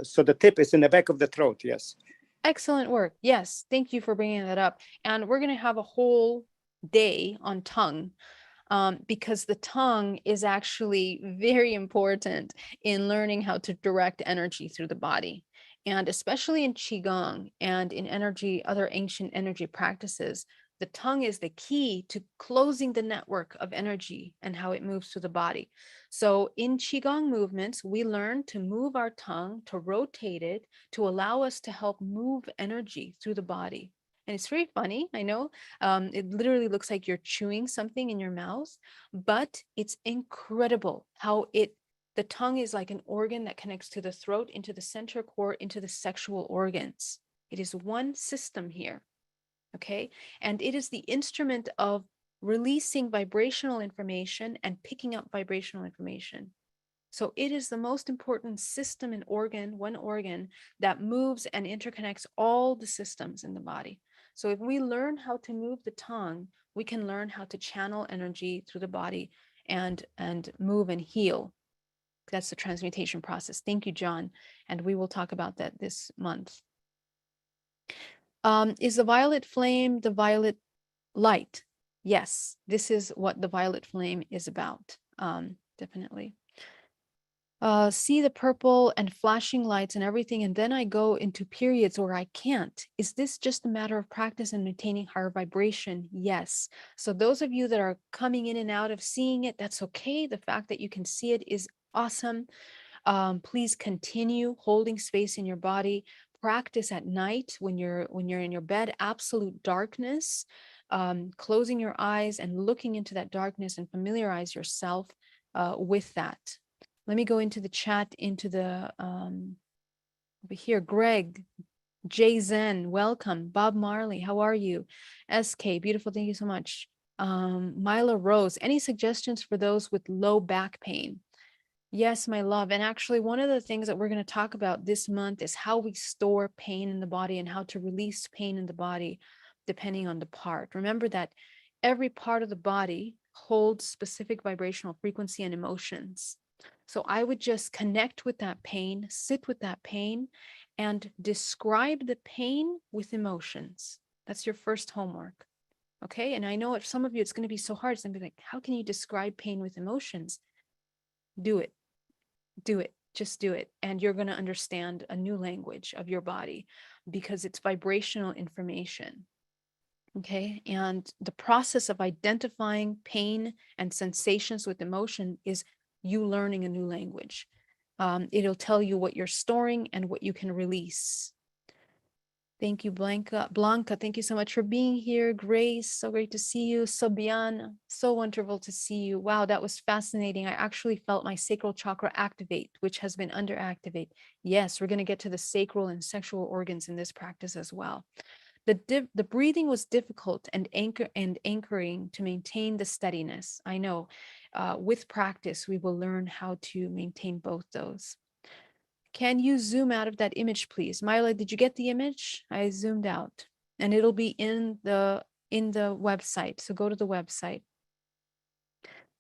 so the tip is in the back of the throat. Yes. Excellent work. Yes. Thank you for bringing that up. And we're going to have a whole day on tongue. Because the tongue is actually very important in learning how to direct energy through the body. And especially in Qigong and in other ancient energy practices, the tongue is the key to closing the network of energy and how it moves through the body. So in Qigong movements, we learn to move our tongue, to rotate it, to allow us to help move energy through the body. And it's very funny, I know. It literally looks like you're chewing something in your mouth, but it's incredible how the tongue is like an organ that connects to the throat, into the center core, into the sexual organs. It is one system here, okay? And it is the instrument of releasing vibrational information and picking up vibrational information. So it is the most important system and organ, one organ that moves and interconnects all the systems in the body. So if we learn how to move the tongue, we can learn how to channel energy through the body and move and heal. That's the transmutation process. Thank you, John. And we will talk about that this month. Is the violet flame the violet light? Yes, this is what the violet flame is about. Definitely. See the purple and flashing lights and everything, and then I go into periods where I can't. Is this just a matter of practice and maintaining higher vibration? Yes. So those of you that are coming in and out of seeing it, that's okay. The fact that you can see it is awesome. Please continue holding space in your body. Practice at night when you're in your bed, absolute darkness, closing your eyes and looking into that darkness and familiarize yourself with that. Let me go into the chat, into the over here. Greg Jay Zen, welcome. Bob Marley, how are you? SK, beautiful, thank you so much. Mila Rose, any suggestions for those with low back pain? Yes, my love. And actually, one of the things that we're going to talk about this month is how we store pain in the body and how to release pain in the body, depending on the part. Remember that every part of the body holds specific vibrational frequency and emotions. So I would just connect with that pain, sit with that pain, and describe the pain with emotions. That's your first homework. Okay. And I know if some of you, it's going to be so hard. It's going to be like, how can you describe pain with emotions? Do it. Do it. Just do it. And you're going to understand a new language of your body because it's vibrational information. Okay. And the process of identifying pain and sensations with emotion is you learning a new language. It'll tell you what you're storing and what you can release. Thank you, Blanca. Blanca, thank you so much for being here. Grace, so great to see you. Sobian, so wonderful to see you. Wow, that was fascinating. I actually felt my sacral chakra activate, which has been underactivate. Yes, we're going to get to the sacral and sexual organs in this practice as well. The breathing was difficult and anchoring to maintain the steadiness. I know with practice, we will learn how to maintain both those. Can you zoom out of that image, please? Myla, did you get the image? I zoomed out and it'll be in the website. So go to the website.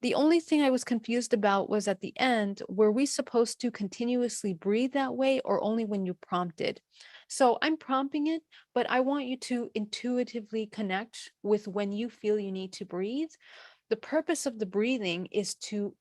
The only thing I was confused about was at the end, were we supposed to continuously breathe that way or only when you prompted? So I'm prompting it, but I want you to intuitively connect with when you feel you need to breathe. The purpose of the breathing is to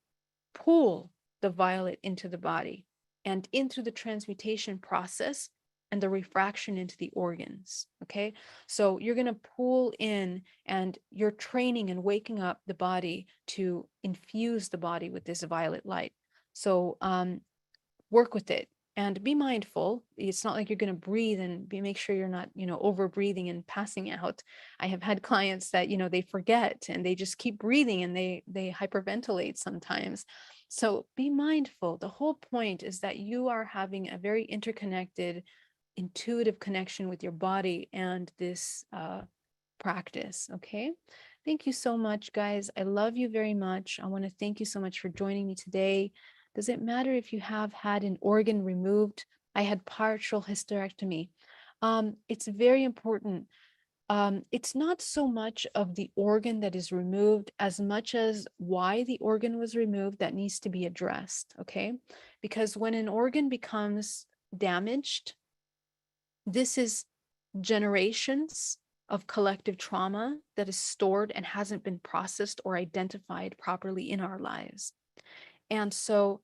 pull the violet into the body and into the transmutation process and the refraction into the organs. Okay. So you're going to pull in and you're training and waking up the body to infuse the body with this violet light. So work with it and be mindful. It's not like you're going to breathe and make sure you're not, over breathing and passing out. I have had clients that, they forget and they just keep breathing and they hyperventilate sometimes. So be mindful. The whole point is that you are having a very interconnected, intuitive connection with your body and this practice. Okay. Thank you so much, guys. I love you very much. I want to thank you so much for joining me today. Does it matter if you have had an organ removed? I had partial hysterectomy. It's very important. It's not so much of the organ that is removed as much as why the organ was removed that needs to be addressed, okay? Because when an organ becomes damaged, this is generations of collective trauma that is stored and hasn't been processed or identified properly in our lives. And so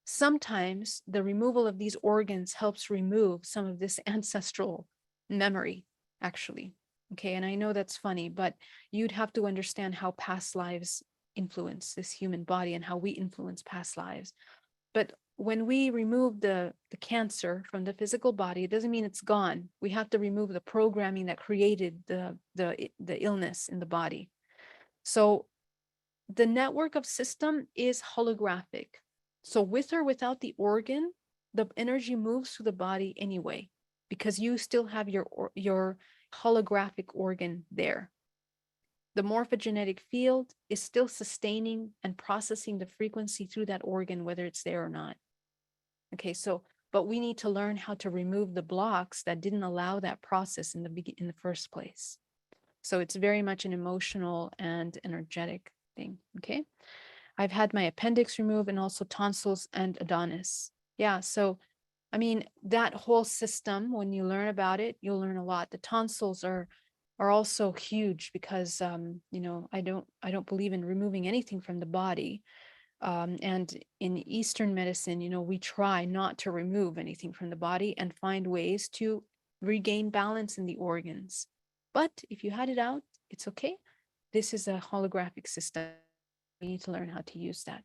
sometimes the removal of these organs helps remove some of this ancestral memory, actually. Okay, and I know that's funny, but you'd have to understand how past lives influence this human body and how we influence past lives. But when we remove the cancer from the physical body, it doesn't mean it's gone. We have to remove the programming that created the illness in the body. So the network of system is holographic. So with or without the organ, the energy moves through the body anyway, because you still have your holographic organ there. The morphogenetic field is still sustaining and processing the frequency through that organ, whether it's there or not. Okay, so, but we need to learn how to remove the blocks that didn't allow that process in the first place. So it's very much an emotional and energetic thing. Okay. I've had my appendix removed and also tonsils and Adonis. Yeah. So, I mean, that whole system, when you learn about it, you'll learn a lot. The tonsils are also huge because, I don't believe in removing anything from the body. And in Eastern medicine, we try not to remove anything from the body and find ways to regain balance in the organs. But if you had it out, it's okay. This is a holographic system. We need to learn how to use that.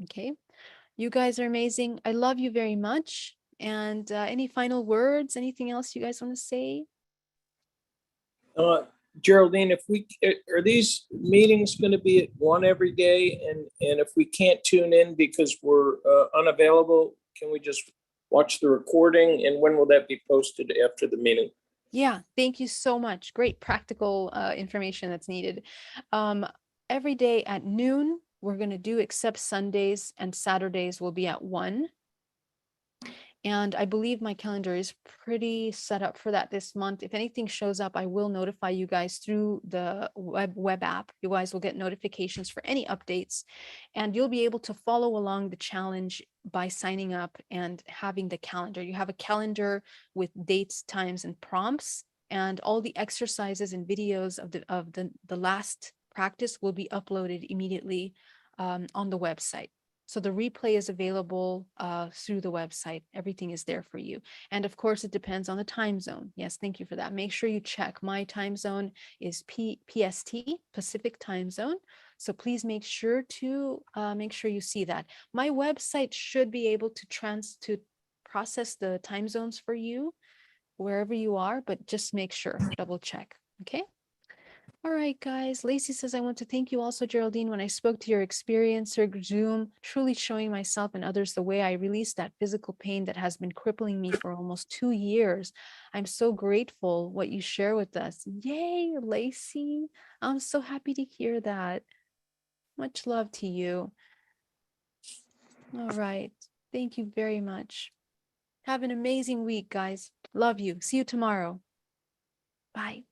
Okay. You guys are amazing. I love you very much. And any final words? Anything else you guys want to say? Geraldine, are these meetings going to be at 1 every day? And if we can't tune in because we're unavailable, can we just watch the recording, and when will that be posted after the meeting? Yeah, thank you so much. Great practical information that's needed. Every day at noon, we're going to do, except Sundays and Saturdays will be at 1. And I believe my calendar is pretty set up for that this month. If anything shows up, I will notify you guys through the web app. You guys will get notifications for any updates, and you'll be able to follow along the challenge by signing up and having the calendar. You have a calendar with dates, times, and prompts, and all the exercises and videos of the last practice will be uploaded immediately on the website. So the replay is available through the website. Everything is there for you. And of course, it depends on the time zone. Yes, thank you for that. Make sure you check. My time zone is PST, Pacific Time Zone. So please make sure you see that. My website should be able to process the time zones for you wherever you are, but just make sure, double check. Okay. All right, guys. Lacey says, I want to thank you also, Geraldine. When I spoke to your experience through Zoom, truly showing myself and others the way I released that physical pain that has been crippling me for almost 2 years. I'm so grateful what you share with us. Yay, Lacey. I'm so happy to hear that. Much love to you. All right. Thank you very much. Have an amazing week, guys. Love you. See you tomorrow. Bye.